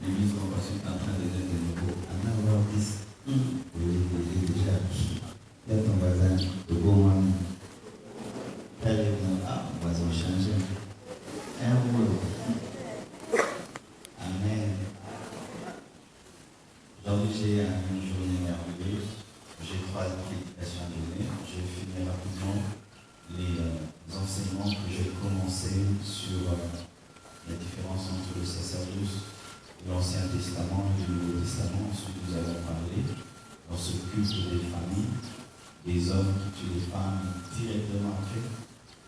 l'église Compassion est en train de donner de nouveau. En avoir 10. Oui, déjà. Il y a ton voisin, de Beaumont. Ah, voisin changé. Un rouleau. Amen. Aujourd'hui, j'ai une journée merveilleuse. J'ai 3 prédications à donner. Je vais finir rapidement les enseignements que j'ai commencé sur la différence entre le sacerdoce de l'Ancien Testament et du Nouveau Testament. Ensuite, nous allons parler dans ce culte des familles, des hommes qui tuent les femmes directement après.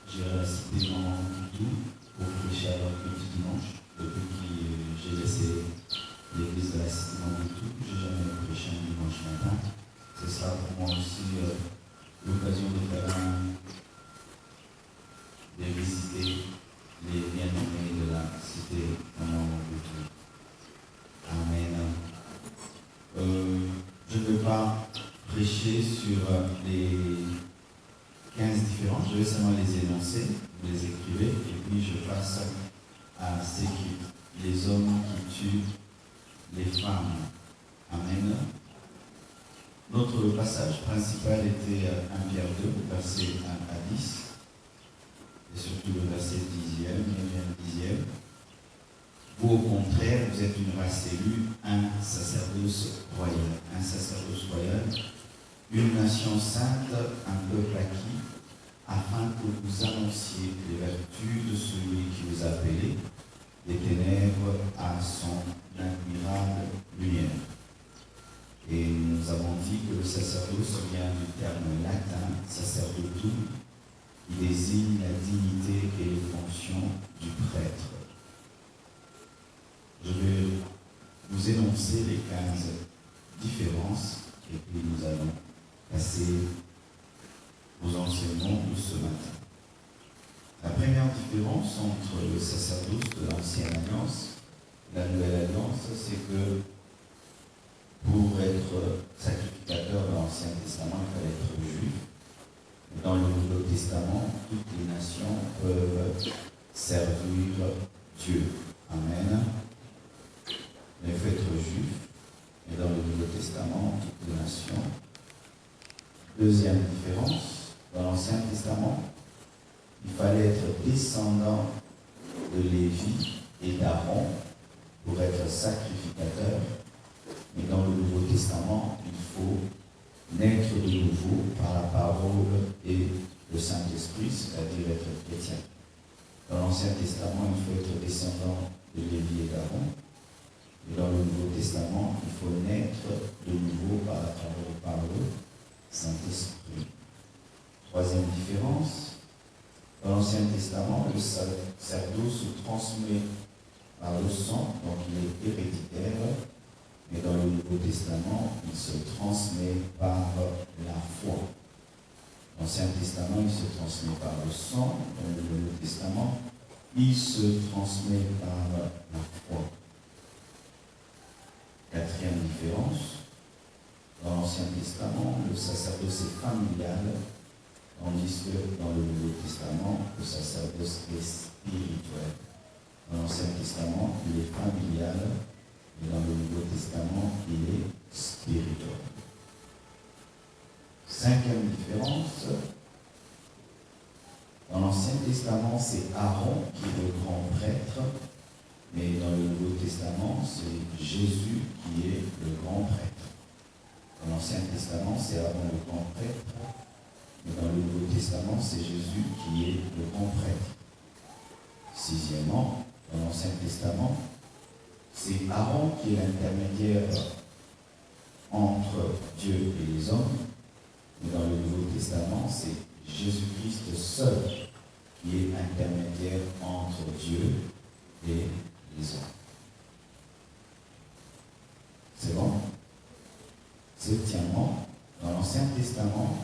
J'irai la citer dans tout pour prêcher à leur petit dimanche. Depuis que j'ai laissé l'église de la cité dans tout, je n'ai jamais prêché un dimanche matin. Ce sera pour moi aussi l'occasion de faire de visiter les bien-aimés de la cité dans mon tout. Amen. Je ne veux pas prêcher sur les 15 différences, je vais seulement les énoncer, vous les écrivez, et puis je passe à les hommes qui tuent les femmes. Amen. Notre passage principal était 1 Pierre 2, versets 1 à 10, et surtout le verset 10e, 9e, 10e. Vous, au contraire, vous êtes une race élue, un sacerdoce royal, une nation sainte, un peuple acquis, afin que vous annonciez les vertus de celui qui vous a appelé des ténèbres à son admirable lumière. Et nous avons dit que le sacerdoce vient du terme latin sacerdotum, qui désigne la dignité et les fonctions du prêtre. Je vais vous énoncer les 15 différences et puis nous allons passer aux enseignements de ce matin. La première différence entre le sacerdoce de l'Ancienne Alliance et la Nouvelle Alliance, c'est que pour être sacrificateur dans l'Ancien Testament, il fallait être juif. Dans le Nouveau Testament, toutes les nations peuvent servir Dieu. Amen. Mais il faut être juif. Et dans le Nouveau Testament, toutes les nations. Deuxième différence, dans l'Ancien Testament, il fallait être descendant de Lévi et d'Aaron pour être sacrificateur. Mais dans le Nouveau Testament, il faut naître de nouveau par la parole et le Saint-Esprit, c'est-à-dire être chrétien. Dans l'Ancien Testament, il faut être descendant de Lévi et d'Aaron. Et dans le Nouveau Testament, il faut naître de nouveau par la parole Saint-Esprit. Troisième différence, dans l'Ancien Testament, le sacerdoce se transmet par le sang, donc il est héréditaire, mais dans le Nouveau Testament, il se transmet par la foi. L'Ancien Testament, il se transmet par le sang, dans le Nouveau Testament, il se transmet par la foi. Quatrième différence, dans l'Ancien Testament, le sacerdoce est familial, tandis que dans le Nouveau Testament, le sacerdoce est spirituel. Dans l'Ancien Testament, il est familial, et dans le Nouveau Testament, il est spirituel. Cinquième différence, dans l'Ancien Testament, c'est Aaron qui est le grand prêtre, mais dans le Nouveau Testament, c'est Jésus qui est le grand prêtre. Dans l'Ancien Testament, c'est Aaron le grand prêtre, mais dans le Nouveau Testament, c'est Jésus qui est le grand prêtre. Sixièmement, dans l'Ancien Testament, c'est Aaron qui est l'intermédiaire entre Dieu et les hommes, mais dans le Nouveau Testament, c'est Jésus-Christ seul qui est intermédiaire entre Dieu et les hommes. C'est bon? Septièmement, dans l'Ancien Testament,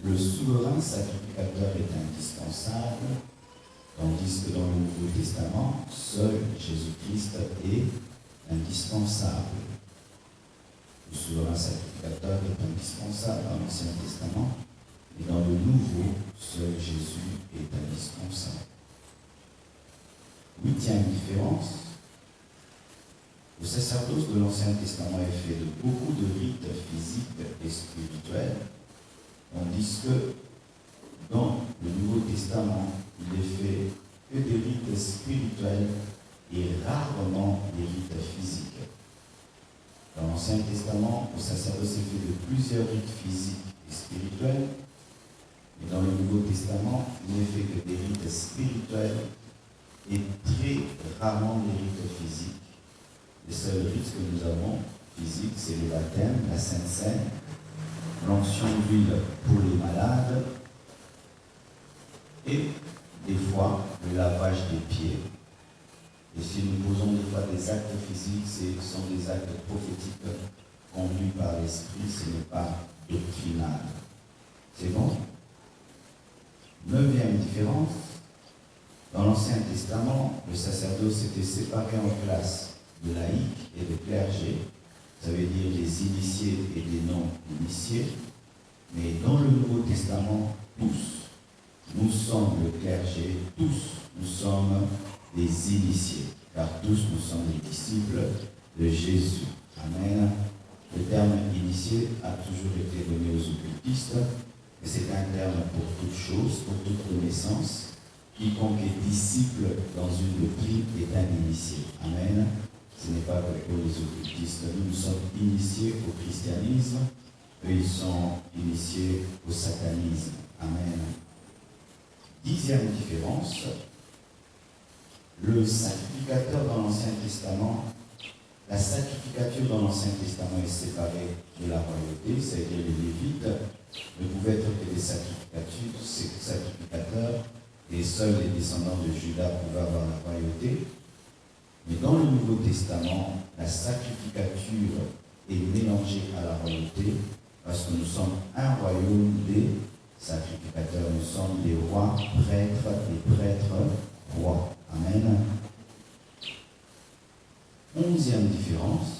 le souverain sacrificateur est indispensable, tandis que dans le Nouveau Testament, seul Jésus-Christ est indispensable. Le souverain sacrificateur est indispensable dans l'Ancien Testament, et dans le Nouveau, seul Jésus est indispensable. Huitième différence, Le sacerdoce de l'Ancien Testament est fait de beaucoup de rites physiques et spirituels, tandis que dans le Nouveau Testament, il est fait que des rites spirituels et rarement des rites physiques. Dans l'Ancien Testament, le sacerdoce est fait de plusieurs rites physiques et spirituels, et dans le Nouveau Testament, il n'est fait que des rites spirituels et très rarement des rites physiques. Les seuls rites que nous avons physiques, c'est le baptême, la Sainte Seine, l'onction d'huile pour les malades et des fois le lavage des pieds. Et si nous posons des fois des actes physiques, ce sont des actes prophétiques conduits par l'Esprit, ce n'est pas doctrinal. C'est bon? 9e différence. Dans l'Ancien Testament, le sacerdoce était séparé en classes de laïcs et de clergés, ça veut dire les initiés et les non-initiés. Mais dans le Nouveau Testament, tous, nous sommes le clergé, tous, nous sommes des initiés, car tous nous sommes les disciples de Jésus. Amen. Le terme initié a toujours été donné aux occultistes, mais c'est un terme pour toute chose, pour toute connaissance. Quiconque est disciple dans une doctrine est un initié. Amen. Ce n'est pas pour les occultistes. Nous sommes initiés au christianisme, eux ils sont initiés au satanisme. Amen. 10e différence. Le sacrificateur dans l'Ancien Testament, la sacrificature dans l'Ancien Testament est séparée de la royauté, c'est-à-dire les Lévites ne pouvaient être que des sacrificateurs, et seuls les descendants de Juda pouvaient avoir la royauté. Mais dans le Nouveau Testament, la sacrificature est mélangée à la royauté, parce que nous sommes un royaume des sacrificateurs. Nous sommes des rois, prêtres, des prêtres, rois. Amen. 11e différence.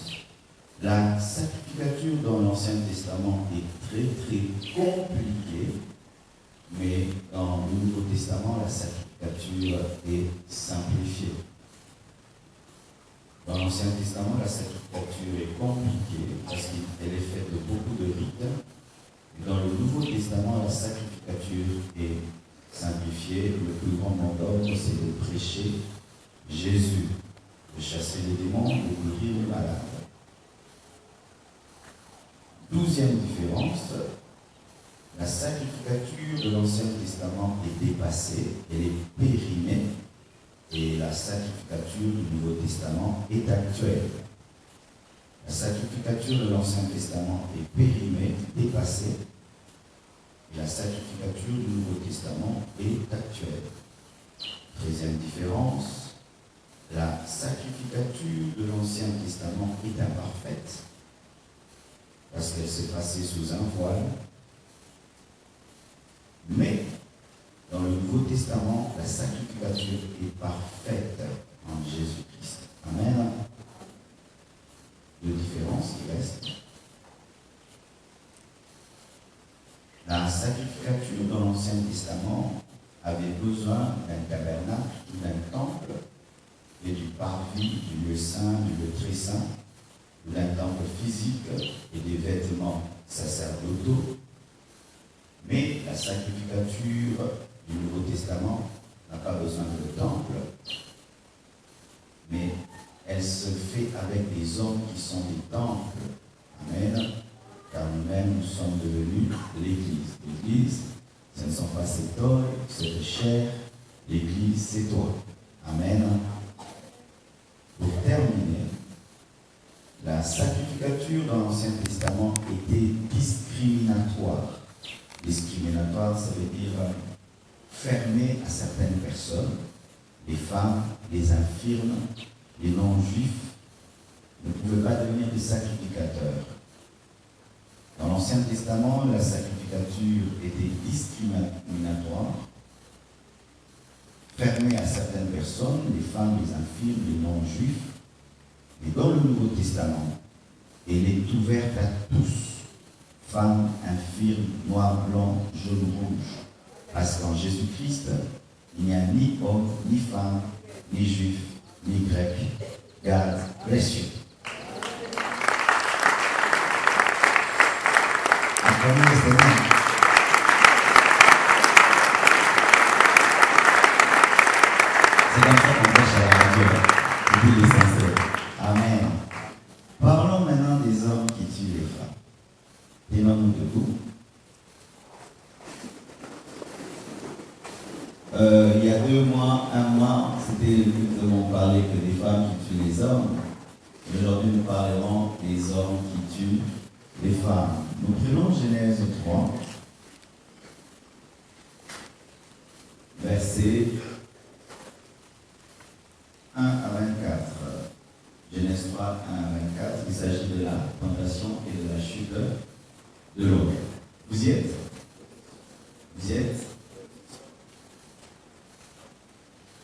La sacrificature dans l'Ancien Testament est très très compliquée, mais dans le Nouveau Testament, la sacrificature est simplifiée. Dans l'Ancien Testament, la sacrificature est compliquée parce qu'elle est faite de beaucoup de rites. Et dans le Nouveau Testament, la sacrificature est simplifiée. Le plus grand mandat, c'est de prêcher Jésus, de chasser les démons, de guérir les malades. 12e différence, la sacrificature de l'Ancien Testament est dépassée, elle est périmée, et la sacrificature du Nouveau Testament est actuelle. La sacrificature de l'Ancien Testament est périmée, dépassée, et la sacrificature du Nouveau Testament est actuelle. 13e différence, la sacrificature de l'Ancien Testament est imparfaite, parce qu'elle s'est passée sous un voile. Mais dans le Nouveau Testament, la sacrificature est parfaite en Jésus-Christ. Amen. Deux différences qui restent. La sacrificature dans l'Ancien Testament avait besoin d'un tabernacle ou d'un temple et du parvis, du lieu saint, du lieu très saint, ou d'un temple physique et des vêtements sacerdotaux. Mais la sacrificature du Nouveau Testament n'a pas besoin de temple, mais elle se fait avec des hommes qui sont des temples. Amen. Car nous-mêmes, nous sommes devenus l'Église. L'Église, ce ne sont pas ces toiles, cette chair. L'Église, c'est toi. Amen. Pour terminer, la sacrificature dans l'Ancien Testament était discriminatoire. Discriminatoire, ça veut dire fermée à certaines personnes, les femmes, les infirmes, les non-juifs ne pouvaient pas devenir des sacrificateurs. Dans l'Ancien Testament, la sacrificature était discriminatoire, fermée à certaines personnes, les femmes, les infirmes, les non-juifs. Mais dans le Nouveau Testament, elle est ouverte à tous, femmes, infirmes, noirs, blancs, jaunes, rouges. Parce qu'en Jésus-Christ, il n'y a ni homme, ni femme, ni juif, ni grec, car blessure. C'est comme ça qu'on prêche à la radio. Depuis l'essentiel. Amen. Parlons maintenant des hommes qui tuent les femmes. Tenons-nous debout. Il y a 2 mois, 1 mois, c'était le but de m'en parler que des femmes qui tuent les hommes. Aujourd'hui, nous parlerons des hommes qui tuent les femmes. Nous prenons Genèse 3, versets 1 à 24. Genèse 3, 1 à 24. Il s'agit de la tentation et de la chute de l'homme. Vous y êtes? Vous y êtes?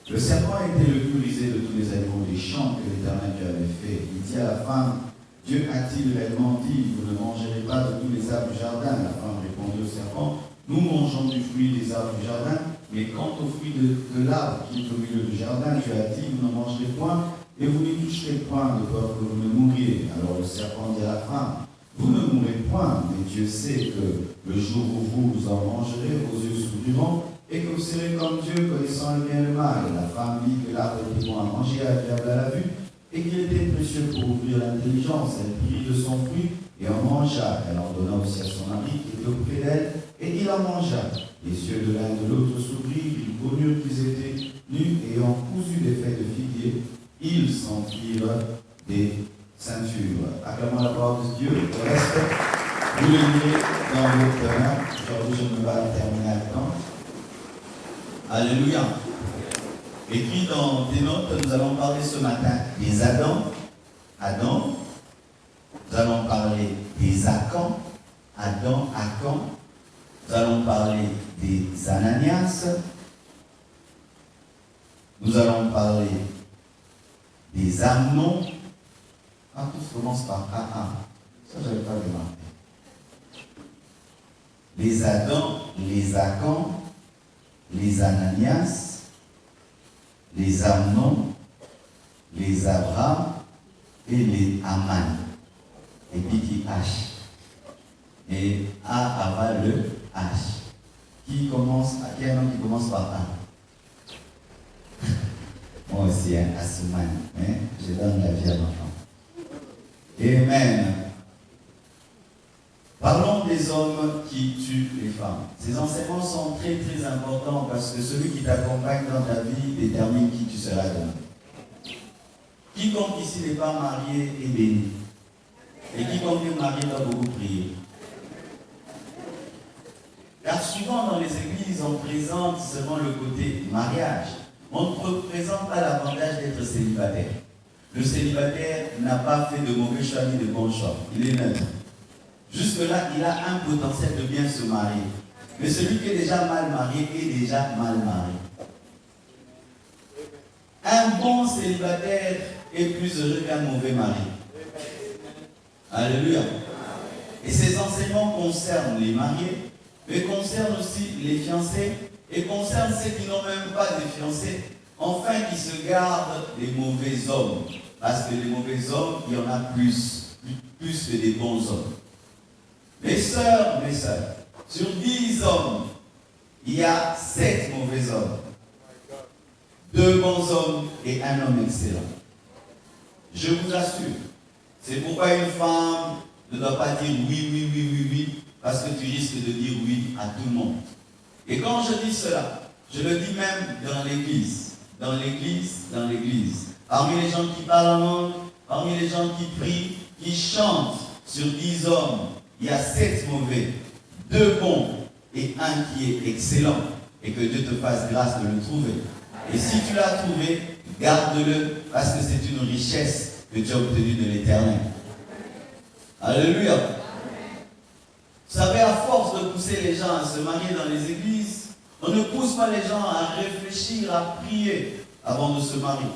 Le serpent était le plus rusé de tous les animaux des champs que l'Éternel Dieu avait fait. Il dit à la femme, Dieu a-t-il réellement dit, vous ne mangerez pas de tous les arbres du jardin? La femme répondit au serpent, nous mangeons du fruit des arbres du jardin, mais quant au fruit de l'arbre qui est au milieu du jardin, Dieu a dit, vous n'en mangerez point, et vous n'y toucherez point, de peur que vous ne mouriez. Alors le serpent dit à la femme, vous ne mourrez point, mais Dieu sait que le jour où vous en mangerez, vos yeux s'ouvriront, et que vous serez comme Dieu, connaissant le bien et le mal. La femme vit que l'arbre était bon à manger, agréable à la vue, et qu'il était précieux pour ouvrir l'intelligence. Elle prit de son fruit et en mangea. Elle en donna aussi à son mari qui était auprès d'elle, et il en mangea. Les yeux de l'un et de l'autre s'ouvrirent, ils connurent qu'ils étaient nus, et ayant cousu des feuilles de figuier, ils s'en firent des ceintures. Acclamons la parole de Dieu. Le reste, vous le lirez dans votre main. Aujourd'hui, je me vais terminer à temps. Alléluia. Écrit dans tes notes, nous allons parler ce matin des Adam. Nous allons parler des Akan. Akan. Nous allons parler des Ananias. Nous allons parler des Amnon. Tout commence par AA. Ça, je n'avais pas remarqué. Les Adam, les Akan, les Ananias, les Amnon, les Abraham et les Aman. Et puis qui H. Et A aval le H. Qui commence, qui est un nom qui commence par A? Moi aussi, hein, Asuman. Hein? Je donne la vie à l'enfant. Amen. Parlons des hommes qui tuent les femmes. Ces enseignements sont très très importants parce que celui qui t'accompagne dans ta vie détermine qui tu seras demain. Quiconque ici n'est pas marié est béni. Et quiconque est marié doit beaucoup prier. Car souvent dans les églises, on présente seulement le côté mariage. On ne représente pas l'avantage d'être célibataire. Le célibataire n'a pas fait de mauvais choix ni de bons choix. Il est neutre. Jusque-là, il a un potentiel de bien se marier. Mais celui qui est déjà mal marié est déjà mal marié. Un bon célibataire est plus heureux qu'un mauvais mari. Alléluia. Et ces enseignements concernent les mariés, mais concernent aussi les fiancés et concernent ceux qui n'ont même pas de fiancés, enfin qui se gardent des mauvais hommes. Parce que les mauvais hommes, il y en a plus que des bons hommes. Mes sœurs, sur 10 hommes, il y a 7 mauvais hommes, 2 bons hommes et un homme excellent. Je vous assure, c'est pourquoi une femme ne doit pas dire oui, parce que tu risques de dire oui à tout le monde. Et quand je dis cela, je le dis même dans l'église. Parmi les gens qui parlent en langue, parmi les gens qui prient, qui chantent, sur 10 hommes, il y a 7 mauvais, 2 bons et un qui est excellent. Et que Dieu te fasse grâce de le trouver. Et si tu l'as trouvé, garde-le parce que c'est une richesse que tu as obtenue de l'Éternel. Alléluia. Vous savez, à force de pousser les gens à se marier dans les églises, on ne pousse pas les gens à réfléchir, à prier avant de se marier.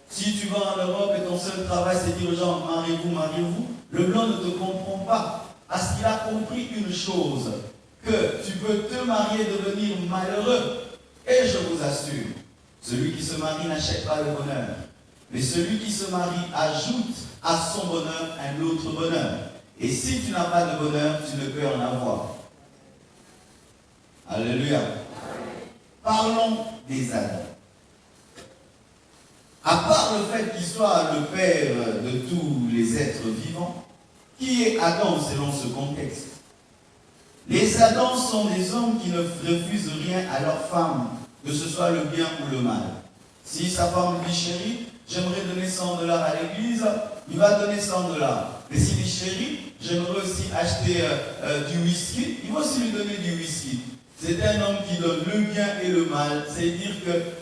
Si tu vas en Europe et ton seul travail c'est de dire aux gens mariez-vous, le blanc ne te comprend pas. Parce qu'il a compris une chose, que tu peux te marier et devenir malheureux. Et je vous assure, celui qui se marie n'achète pas le bonheur. Mais celui qui se marie ajoute à son bonheur un autre bonheur. Et si tu n'as pas de bonheur, tu ne peux en avoir. Alléluia. Parlons des Adams. À part le fait qu'il soit le père de tous les êtres vivants, qui est Adam selon ce contexte? Les Adams sont des hommes qui ne refusent rien à leur femme, que ce soit le bien ou le mal. Si sa femme lui dit chérie, j'aimerais donner 100 $ à l'église, il va donner 100 $. Mais s'il dit chérie, j'aimerais aussi acheter du whisky, il va aussi lui donner du whisky. C'est un homme qui donne le bien et le mal, c'est-à-dire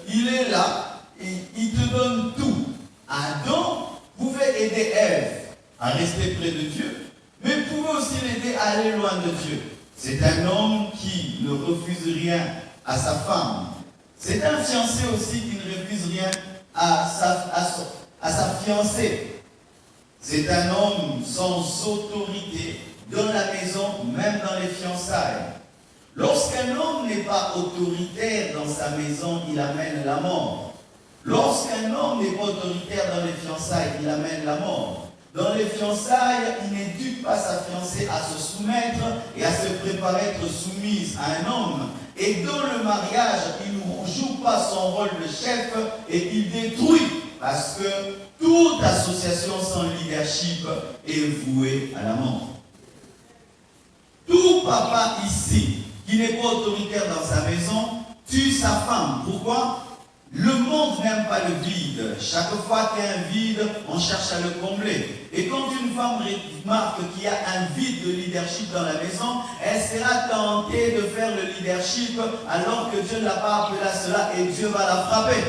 qu'il est là et il te donne tout. Adam pouvait aider Ève à rester près de Dieu, mais pouvait aussi l'aider à aller loin de Dieu. C'est un homme qui ne refuse rien à sa femme. C'est un fiancé aussi qui ne refuse rien à sa fiancée. C'est un homme sans autorité dans la maison, même dans les fiançailles. Lorsqu'un homme n'est pas autoritaire dans sa maison, il amène la mort. Lorsqu'un homme n'est pas autoritaire dans les fiançailles, il amène la mort. Dans les fiançailles, il n'éduque pas sa fiancée à se soumettre et à se préparer à être soumise à un homme. Et dans le mariage, il ne joue pas son rôle de chef et il détruit. Parce que toute association sans leadership est vouée à la mort. Tout papa ici, qui n'est pas autoritaire dans sa maison, tue sa femme. Pourquoi? Le monde n'aime pas le vide. Chaque fois qu'il y a un vide, on cherche à le combler. Et quand une femme remarque qu'il y a un vide de leadership dans la maison, elle sera tentée de faire le leadership alors que Dieu ne l'a pas appelé à cela et Dieu va la frapper.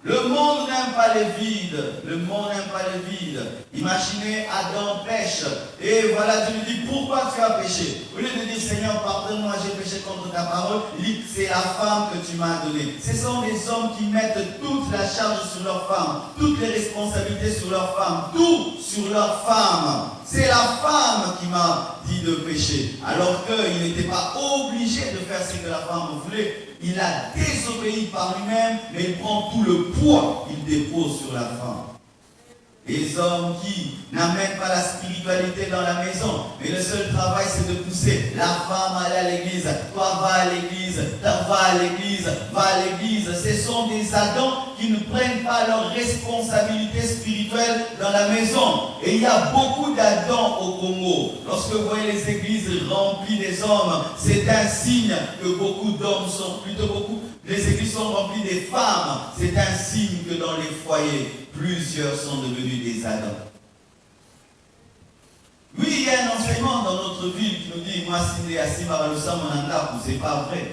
Le monde n'aime pas les vides. Le monde n'aime pas les vides. Imaginez, Adam pêche. Et voilà, Dieu lui dit, pourquoi tu as péché? Au lieu de dire, Seigneur, pardonne-moi, j'ai péché contre ta parole, il dit, c'est la femme que tu m'as donnée. Ce sont des hommes qui mettent toute la charge sur leur femme, toutes les responsabilités sur leur femme, tout sur leur femme. C'est la femme qui m'a dit de pécher. Alors qu'il n'était pas obligé de faire ce que la femme voulait. Il a désobéi par lui-même, mais il prend tout le poids qu'il dépose sur la femme. Les hommes qui n'amènent pas la spiritualité dans la maison, mais le seul travail c'est de pousser la femme à aller à l'église. Toi va à l'église, toi va à l'église, va à l'église. Ce sont des Adams qui ne prennent pas leurs responsabilités spirituelles dans la maison. Et il y a beaucoup d'Adams au Congo. Lorsque vous voyez les églises remplies des hommes, c'est un signe que beaucoup d'hommes sont, plutôt beaucoup, les églises sont remplies des femmes. C'est un signe que dans les foyers, plusieurs sont devenus des Adams. Oui, il y a un enseignement dans notre ville qui nous dit, moi, si assis par le sang, mon anda, c'est pas vrai.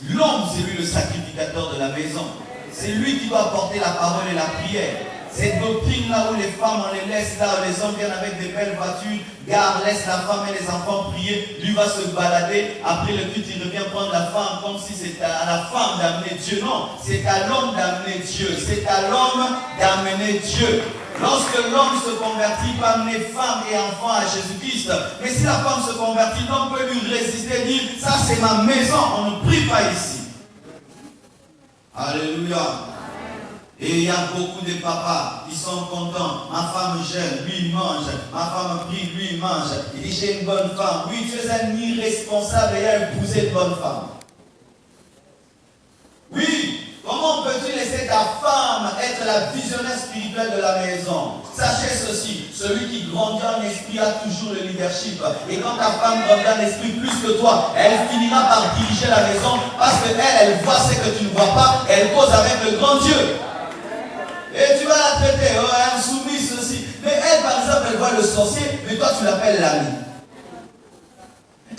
L'homme, c'est lui le sacrificateur de la maison. C'est lui qui doit porter la parole et la prière. Cette doctrine là où les femmes, on les laisse là, où les hommes viennent avec des belles voitures, garde, laisse la femme et les enfants prier, lui va se balader, après le culte il revient prendre la femme comme si c'était à la femme d'amener Dieu. Non, c'est à l'homme d'amener Dieu, c'est à l'homme d'amener Dieu. Lorsque l'homme se convertit, il peut amener femme et enfant à Jésus-Christ. Mais si la femme se convertit, l'homme peut lui résister et dire, ça c'est ma maison, on ne prie pas ici. Alléluia. Et il y a beaucoup de papas qui sont contents. Ma femme jeûne, lui il mange. Ma femme prie, lui il mange. Il dit j'ai une bonne femme. Oui, tu es un irresponsable et a épousé une bonne femme. Oui, comment peux-tu laisser ta femme être la visionnaire spirituelle de la maison? Sachez ceci, celui qui grandit en esprit a toujours le leadership. Et quand ta femme grandit en esprit plus que toi, elle finira par diriger la maison parce qu'elle voit ce que tu ne vois pas. Elle cause avec le grand Dieu. Et tu vas la traiter, oh, insoumise, ceci. Mais elle, par exemple, elle voit le sorcier, mais toi, tu l'appelles l'ami.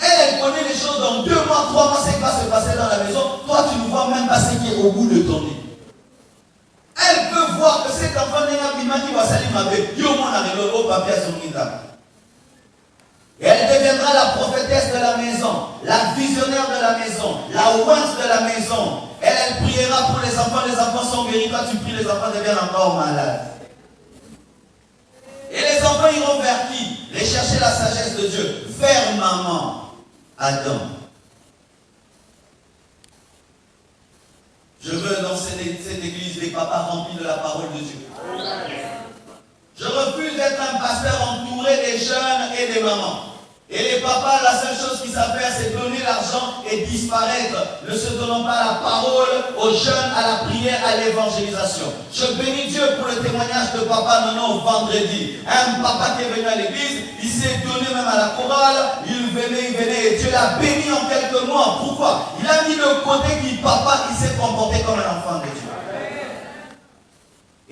Elle connaît les choses dans 2 mois, 3 mois, ce qui va se passer dans la maison. Toi, tu ne vois même pas ce qui est au bout de ton nez. Elle peut voir que cet enfant n'est pas bima qui va salir ma bête. Yo, mon arrivé au papier à son guitare. Et elle deviendra la prophétesse de la maison, la visionnaire de la maison, la ouance de la maison. Elle priera pour les enfants sont guéris. Toi, tu pries, les enfants deviennent encore malades. Et les enfants iront vers qui? Les chercher la sagesse de Dieu. Vers maman, Adam. Je veux dans cette église des papas remplis de la parole de Dieu. Je refuse d'être un pasteur entouré et des mamans. Et les papas, la seule chose qu'ils savent faire, c'est donner l'argent et disparaître, ne se donnant pas la parole aux jeunes, à la prière, à l'évangélisation. Je bénis Dieu pour le témoignage de papa Nono vendredi. Un papa qui est venu à l'église, il s'est donné même à la chorale, il venait, et Dieu l'a béni en quelques mois. Pourquoi? Il a mis le côté qui, papa, il s'est comporté comme un enfant de Dieu.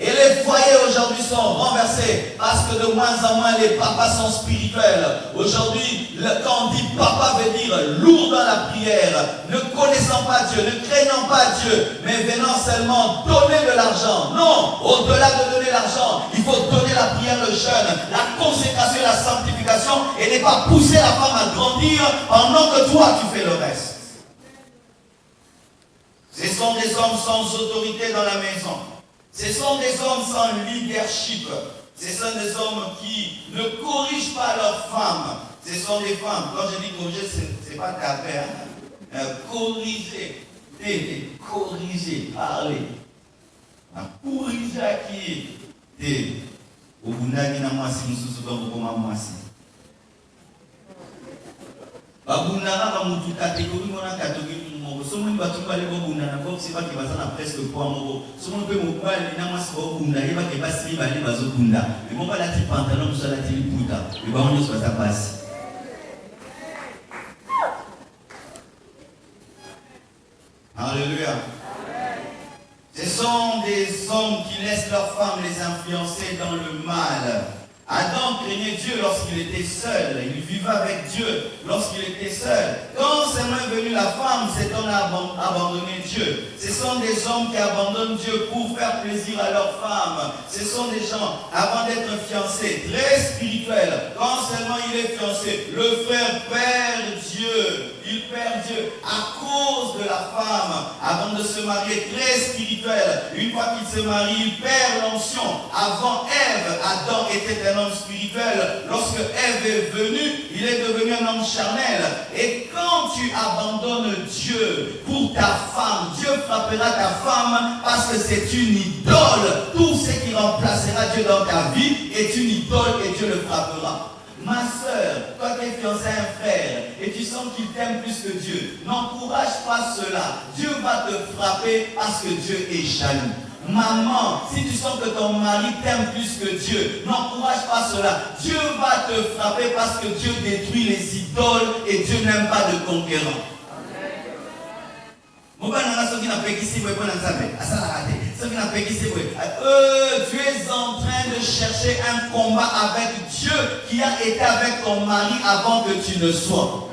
Et les foyers aujourd'hui sont renversés parce que de moins en moins les papas sont spirituels. Aujourd'hui, quand on dit papa veut dire lourd dans la prière, ne connaissant pas Dieu, ne craignant pas Dieu, mais venant seulement donner de l'argent. Non, au-delà de donner l'argent, il faut donner la prière, le jeûne, la consécration et la sanctification et ne pas pousser la femme à grandir pendant que toi tu fais le reste. Ce sont des hommes sans autorité dans la maison. Ce sont des hommes sans leadership. Ce sont des hommes qui ne corrigent pas leurs femmes. Ce sont des femmes. Quand je dis corriger, ce n'est pas taper. Corriger. Corriger. Parler. Corriger qui au Bundagi na mwasi mususu donc comme mwasi. Babundana ba mutu catégorie mona catégorie. Someone batu bale bo bunda na box ba ke bazana presque poids moko. Someone pe mo bale na mwasi ba bunda ye ba ke basi bale bazo bunda. Mais bon ba la ti pantalon so la ti puta. Mais ba on so ta passe. Alléluia. Ce sont des hommes qui laissent leurs femmes les influencer dans le mal. Adam craignait Dieu lorsqu'il était seul. Il vivait avec Dieu lorsqu'il était seul. Quand seulement est venue la femme, cet homme a abandonné Dieu. Ce sont des hommes qui abandonnent Dieu pour faire plaisir à leur femme. Ce sont des gens, avant d'être fiancés, très spirituels. Quand seulement il est fiancé, le frère perd Dieu. Il perd Dieu à cause de la femme. Avant de se marier, très spirituel. Une fois qu'il se marie, il perd l'onction. Avant Ève, Adam était un homme spirituel. Lorsque Ève est venue, il est devenu un homme charnel. Et quand tu abandonnes Dieu pour ta femme, Dieu frappera ta femme parce que c'est une idole. Tout ce qui remplacera Dieu dans ta vie est une idole et Dieu le frappera. Ma soeur, toi qui es fiancée à un frère et tu sens qu'il t'aime plus que Dieu, n'encourage pas cela. Dieu va te frapper parce que Dieu est jaloux. Maman, si tu sens que ton mari t'aime plus que Dieu, n'encourage pas cela. Dieu va te frapper parce que Dieu détruit les idoles et Dieu n'aime pas de conquérants. Tu es en train de chercher un combat avec Dieu qui a été avec ton mari avant que tu ne sois.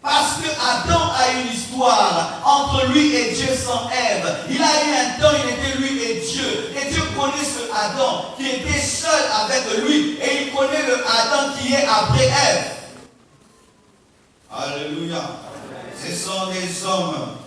Parce que Adam a une histoire entre lui et Dieu sans Ève. Il a eu un temps, il était lui et Dieu. Et Dieu connaît ce Adam qui était seul avec lui. Et il connaît le Adam qui est après Ève. Alléluia. Ce sont des hommes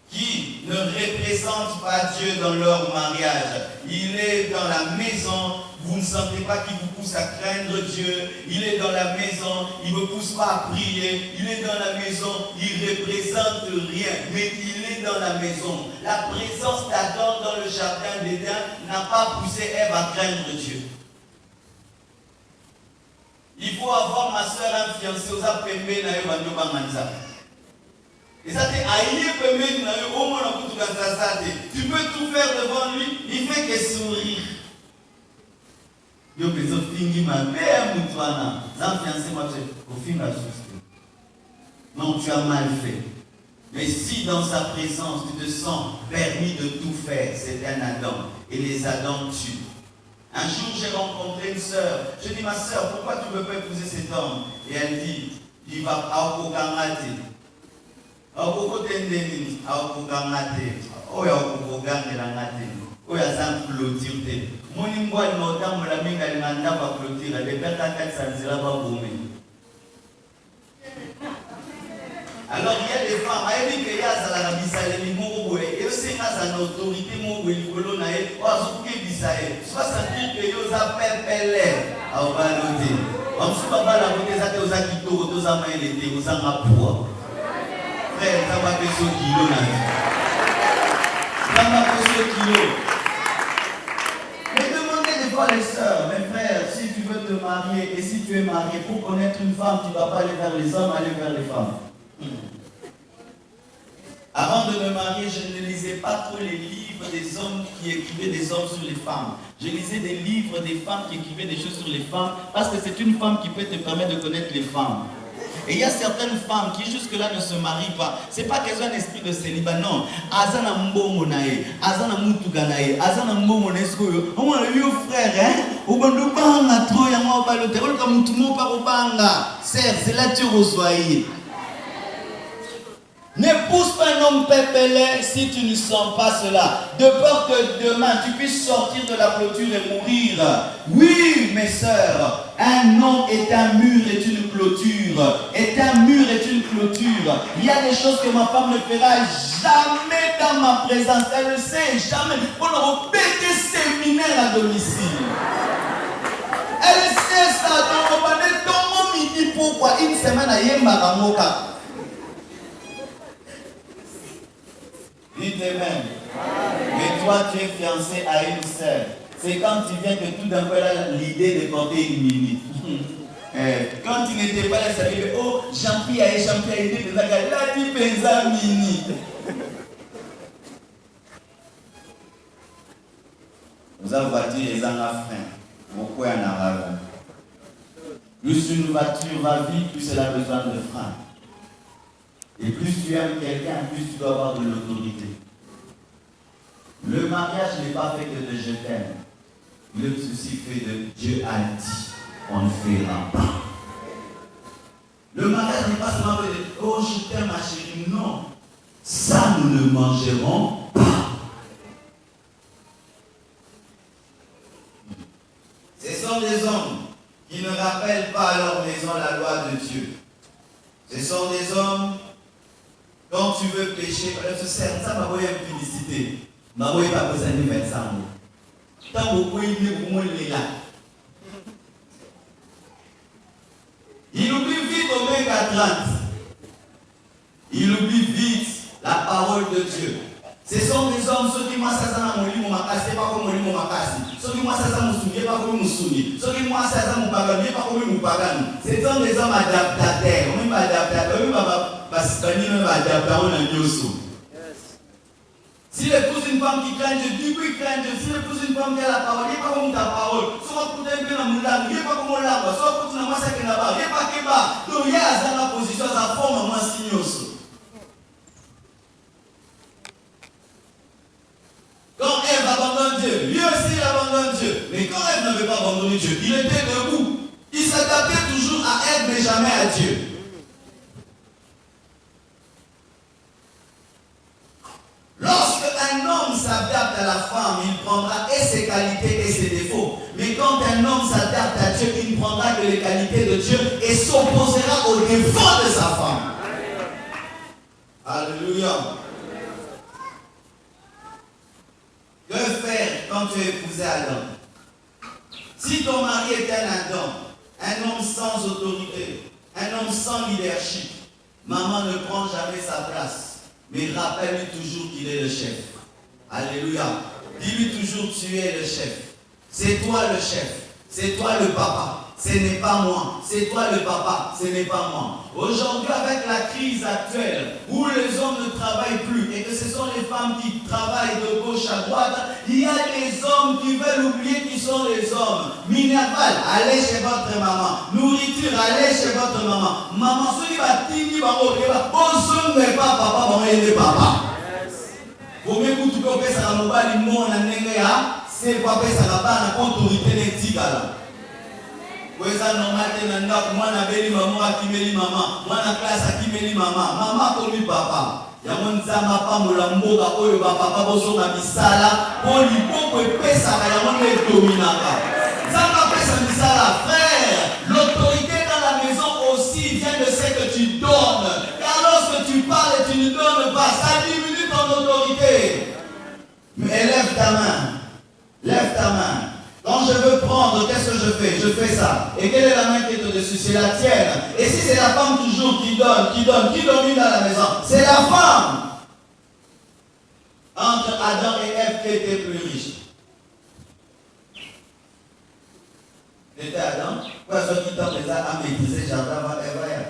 qui ne représentent pas Dieu dans leur mariage. Il est dans la maison, vous ne sentez pas qu'il vous pousse à craindre Dieu. Il est dans la maison, il ne vous pousse pas à prier. Il est dans la maison, il ne représente rien, mais il est dans la maison. La présence d'Adam dans le jardin d'Éden n'a pas poussé Ève à craindre Dieu. Il faut avoir, ma soeur, un fiancé aux apembe na yo banyo banganza. Tu peux tout faire devant lui, il fait que sourire. Non, tu as mal fait. Mais si dans sa présence tu te sens permis de tout faire, c'est un Adam. Et les Adams tuent. Un jour j'ai rencontré une sœur. Je dis, ma sœur, pourquoi tu ne veux pas épouser cet homme? Et elle dit, il va à Okokangate. Okokotendeni, à Okokangate. Oya Okokangate. Oya Zan clôture. Mon imbois est mort dans la minga de Manda va clôture. Les bêtes à 400 zéro va boumer. Alors il y a des femmes, il dit qu'il y a la Bissaïe, et aussi grâce à l'autorité, mon Wélibolo Naé, ou à Zouké Bissaïe, soit ça dit que vous appelez Pelé, à Obalodé. On ne peut pas la voter, ça aux acquittos, aux amants et les thés, aux amants pour. Frère, ça va faire ce kilo. Ça va faire ce kilo. Mais demandez des fois les sœurs, mes frères, si tu veux te marier et si tu es marié, pour connaître une femme, tu ne vas pas aller vers les hommes, aller vers les femmes. Avant de me marier, je ne lisais pas trop les livres des hommes qui écrivaient des hommes sur les femmes. Je lisais des livres des femmes qui écrivaient des choses sur les femmes parce que c'est une femme qui peut te permettre de connaître les femmes. Et il y a certaines femmes qui jusque-là ne se marient pas. Ce n'est pas qu'elles ont un esprit de célibat, non. Azana mbongo nae, azana mutuga nae, azana mbongo neskoyo. On a eu frère, hein? Au bandu banga trop ya moi ba le terol comme tout monde par banga. C'est là tu reçois. N'épouse pas un homme pépélé si tu ne sens pas cela. De peur que demain tu puisses sortir de la clôture et mourir. Oui, mes sœurs, un homme est un mur, est une clôture. Est un mur, est une clôture. Il y a des choses que ma femme ne fera jamais dans ma présence. Elle ne sait jamais. On aura des séminaires à domicile. Elle sait ça. Donc, on va dire, ton midi, pourquoi une semaine à Yemba. Dites même. Et toi, tu es fiancé à une sœur. C'est quand tu viens que tout d'un coup, elle a l'idée de porter une mini. Quand tu n'étais pas là, ça dit, oh, j'en prie à aider de la gare. Là, tu fais un mini. Vous avez voiture, les en a frein. Pourquoi en arabe? Plus une voiture va vite, plus elle a besoin de frein. Et plus tu aimes quelqu'un, plus tu dois avoir de l'autorité. Le mariage n'est pas fait que de je t'aime. Le souci fait de Dieu a dit, on ne fera pas. Le mariage n'est pas seulement fait de oh je t'aime ma chérie. Non. Ça nous ne mangerons pas. Ce sont des hommes qui ne rappellent pas à leur maison la loi de Dieu. Ce sont des hommes. Quand tu veux pécher, ça va avoir une publicité. Ma voix pas besoin de mettre ça. Tant beaucoup il est là. Il oublie vite au méga 30. Il oublie vite la parole de Dieu. Ce sont des hommes, ceux qui m'ont ça dans mon lit, mon c'est pas comme mon lit, mon macassi. Ceux qui m'ont ça dans mon soulier, pas comme mon soulier. Ceux qui m'ont ça dans mon pagan, pas comme mon pagan. Ce sont des hommes adaptateurs. On n'est pas adaptateurs. On n'est pas adaptateurs. On est mieux. S'il épouse une femme qui craint Dieu, du coup il craint Dieu. S'il épouse une femme qui a la parole, il n'est pas comme ta parole. Soit pour t'aimer dans mon langue, il n'est pas comme mon langue. Soit pour t'aimer ça qui n'a pas, il n'est pas que bas. Donc il y a dans la position, ça forme moi signos. Quand Ève abandonne Dieu, lui aussi il abandonne Dieu. Mais quand Ève n'avait pas abandonné Dieu, il était debout. Il s'adaptait toujours à Ève, mais jamais à Dieu. Lorsque un homme s'adapte à la femme, il prendra et ses qualités et ses défauts. Mais quand un homme s'adapte à Dieu, il ne prendra que les qualités de Dieu et s'opposera aux défauts de sa femme. Alléluia. Que faire quand tu es épousé Adam? Si ton mari est un Adam, un homme sans autorité, un homme sans leadership, maman ne prend jamais sa place. Mais rappelle-lui toujours qu'il est le chef. Alléluia. Dis-lui toujours tu es le chef. C'est toi le chef. C'est toi le papa. Ce n'est pas moi. C'est toi le papa. Ce n'est pas moi. Aujourd'hui, avec la crise actuelle, où les hommes ne travaillent plus et que ce sont les femmes qui travaillent de gauche à droite, il y a des hommes qui veulent oublier qui sont les hommes. Minerval, allez chez votre maman. Nourriture, allez chez votre maman. Maman, celui qui va tini, on n'est pas papa, on est papa. Vous m'avez dit que ça va mobile, moi, on a n'engagé, c'est pas ça va pas la autorité n'exigale. Weza normal tenanda mwana beli mama akimeli mama mwana classe akimeli mama mama komi papa ya monzama pamola mboka oyo ba papa boso na misala po liboko epesa ka ya mwana dominaka zamba pesa misala frère. L'autorité dans la maison aussi vient de ce que tu donnes, car lorsque tu parles et tu ne donnes pas, ça diminue ton autorité. Mais lève ta main, lève ta main. Quand je veux prendre, qu'est-ce que je fais? Je fais ça. Et quelle est la main qui est au-dessus? C'est la tienne. Et si c'est la femme toujours qui domine dans la maison, c'est la femme. Entre Adam et Ève, qui était plus riche? C'était Adam. Pourquoi ceux qui t'ont déjà à maîtriser jardin va évailler?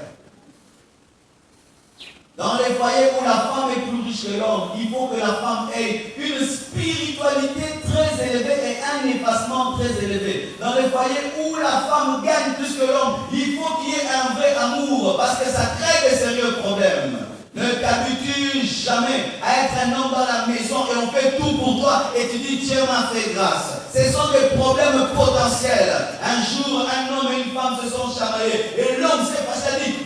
Dans les foyers où la femme est plus riche que l'homme, il faut que la femme ait une spiritualité très élevée et un effacement très élevé. Dans les foyers où la femme gagne plus que l'homme, il faut qu'il y ait un vrai amour parce que ça crée des sérieux problèmes. Ne t'habitue jamais à être un homme dans la maison et on fait tout pour toi et tu dis Dieu m'a fait grâce. Ce sont des problèmes potentiels. Un jour, un homme et une femme se sont chamaillés et l'homme s'est fâché et dit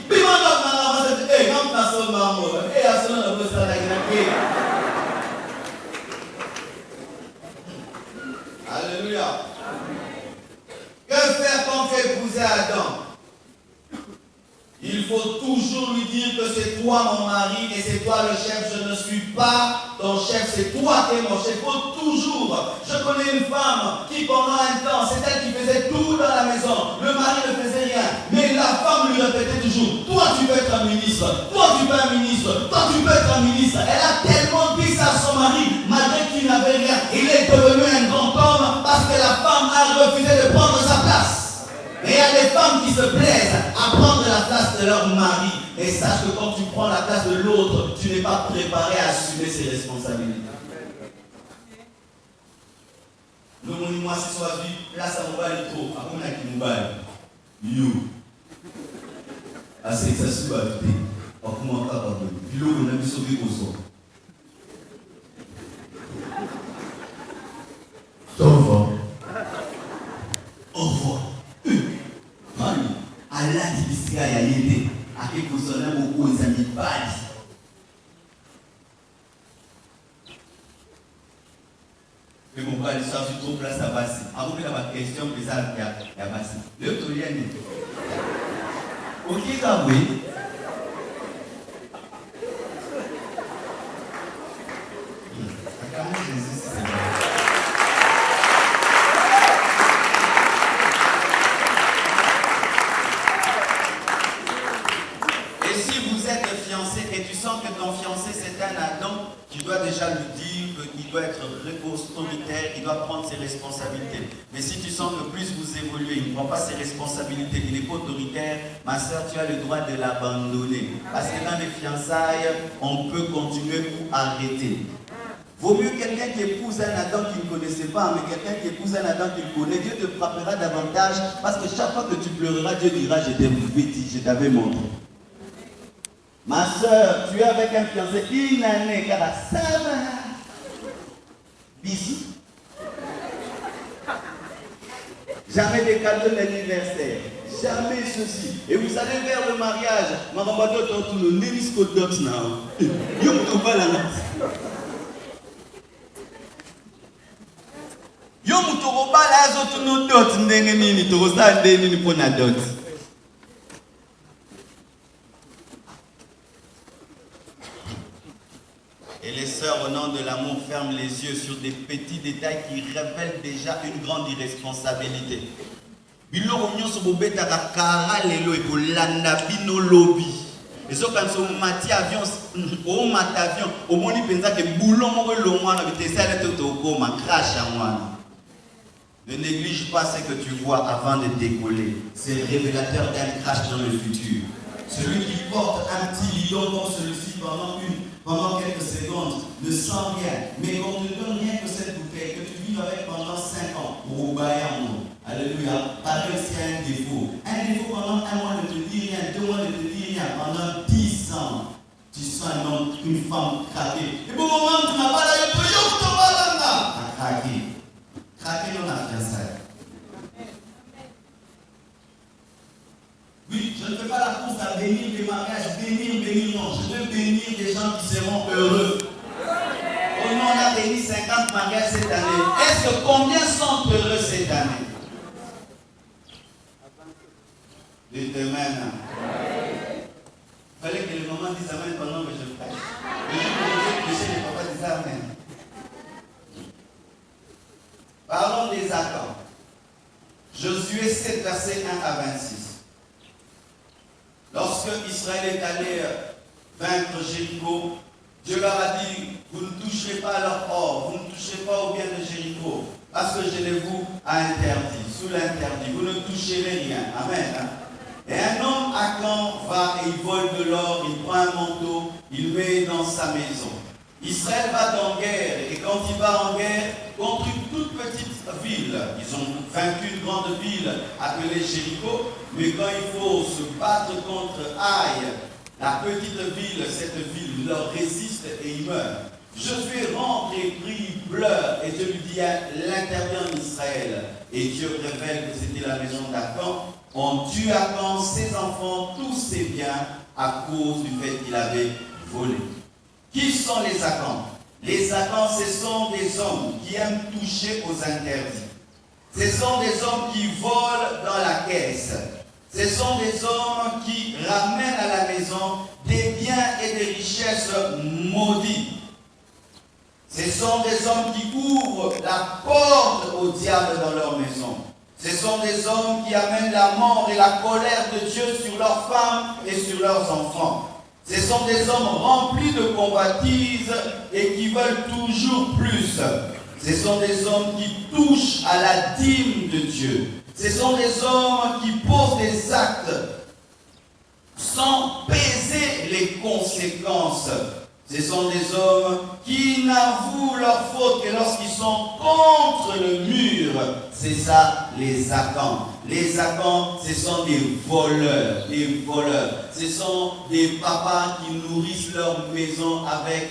Alléluia. Que faire quand tu es épousé Adam? Il faut toujours lui dire que c'est toi mon mari et c'est toi le chef. Je ne suis pas ton chef, c'est toi qui es mon chef. Il faut toujours. Je connais une femme qui pendant un temps, c'est elle qui faisait tout dans la maison. Le mari ne faisait rien. Mais la femme lui répétait toujours, toi tu peux être un ministre, toi tu peux être un ministre, toi tu peux être un ministre. Elle a tellement dit ça à son mari, malgré qu'il n'avait rien. Il est devenu un grand homme parce que la femme a refusé de prendre sa place. Et il y a des femmes qui se plaisent à prendre la place de leur mari. Et sache que quand tu prends la place de l'autre, tu n'es pas préparé à assumer ses responsabilités. Nous, moi, si soit vu, place à mobile trop. Après, on a qui mobile. You. Assez que ça soit ajouté. On commence à parler. Puis là, on a vu sauver au sol. Au revoir. Au revoir. Mami, Allah dit à Yété, à qui vous sonnez beaucoup aux amis bad. Mais mon père, il change trop place à Bassi. Avant que la question, puis ça, il y a Bassi. Le Tolien est. Ok, ça, oui. Jésus, c'est bon. Et tu sens que ton fiancé c'est un Adam, tu dois déjà lui dire qu'il doit être autoritaire, il doit prendre ses responsabilités. Mais si tu sens que plus vous évoluez, il ne prend pas ses responsabilités, il n'est pas autoritaire, ma soeur, tu as le droit de l'abandonner. Parce que dans les fiançailles, on peut continuer ou arrêter. Vaut mieux quelqu'un qui épouse un Adam qui ne connaissait pas, mais quelqu'un qui épouse un Adam qui le connaît. Dieu te frappera davantage parce que chaque fois que tu pleureras, Dieu dira je t'ai bêtis, je t'avais montré. Ma soeur, tu es avec un fiancé une année, car ça va. Bisous. Jamais des cadeaux d'anniversaire. Jamais ceci. Et vous allez vers le mariage. Marambado tout le Nérisco Dots now. Yom Tobalana. Yom Torobala Zotuno Dots Nenini, Torosa Denini Pona Dots. Et les sœurs, au nom de l'amour, ferment les yeux sur des petits détails qui révèlent déjà une grande irresponsabilité. Biloko nyonso bobetaka kara lelo ekolanda bino lobi. Ezoka nso mati avion, o mati avion, omoni penza ke boulon moko elongwana bitesala toto okoma crash à moi. Ne néglige pas ce que tu vois avant de décoller. C'est révélateur d'un crash dans le futur. Celui qui porte un petit bidon comme celui-ci pendant quelques secondes ne sent rien. Mais qu'on ne donne rien que cette bouteille, que tu vives avec pendant 5 ans, pour Obayamo. Alléluia. Parce que c'est un défaut. Un défaut pendant 1 mois ne te dit rien, 2 mois ne te dit rien. Pendant 10 ans, tu sens un homme, une femme craquée. Et pour le moment, tu n'as pas la craqué. Craqué dans la fiançaille. Oui, je ne fais pas la course à bénir les mariages, bénir, non. Je veux bénir des gens qui seront heureux. Au nom, on a béni 50 mariages cette année. Est-ce que combien sont heureux cette année? De demain. Il fallait que le maman dise amen pendant que je prêche. Le jour où je prêchais, les papas disaient amen. Parlons des accords. Josué 7, verset 1 à 26. Lorsque Israël est allé vaincre Jéricho, Dieu leur a dit, vous ne toucherez pas à leur or, vous ne toucherez pas au bien de Jéricho. parce que je ne vous interdis, sous l'interdit, vous ne toucherez rien. Amen. Et un homme Akan va et il vole de l'or, il prend un manteau, il met dans sa maison. Israël va en guerre, et quand il va en guerre contre une toute petite ville, ils ont vaincu une grande ville appelée Jéricho, mais quand il faut se battre contre Aïe, la petite ville, cette ville leur résiste et il meurt. Josué rentre et prie, il pleure, et Dieu lui dit à l'intérieur d'Israël, et Dieu révèle que c'était la maison d'Akan. On tue Akan, ses enfants, tous ses biens, à cause du fait qu'il avait volé. Qui sont les Akans? Les Akans, ce sont des hommes qui aiment toucher aux interdits. Ce sont des hommes qui volent dans la caisse. Ce sont des hommes qui ramènent à la maison des biens et des richesses maudits. Ce sont des hommes qui ouvrent la porte au diable dans leur maison. Ce sont des hommes qui amènent la mort et la colère de Dieu sur leurs femmes et sur leurs enfants. Ce sont des hommes remplis de convoitises et qui veulent toujours plus. Ce sont des hommes qui touchent à la dîme de Dieu. Ce sont des hommes qui posent des actes sans peser les conséquences. Ce sont des hommes qui n'avouent leur faute que lorsqu'ils sont contre le mur. C'est ça, les Akans. Les Akans, ce sont des voleurs, Ce sont des papas qui nourrissent leur maison avec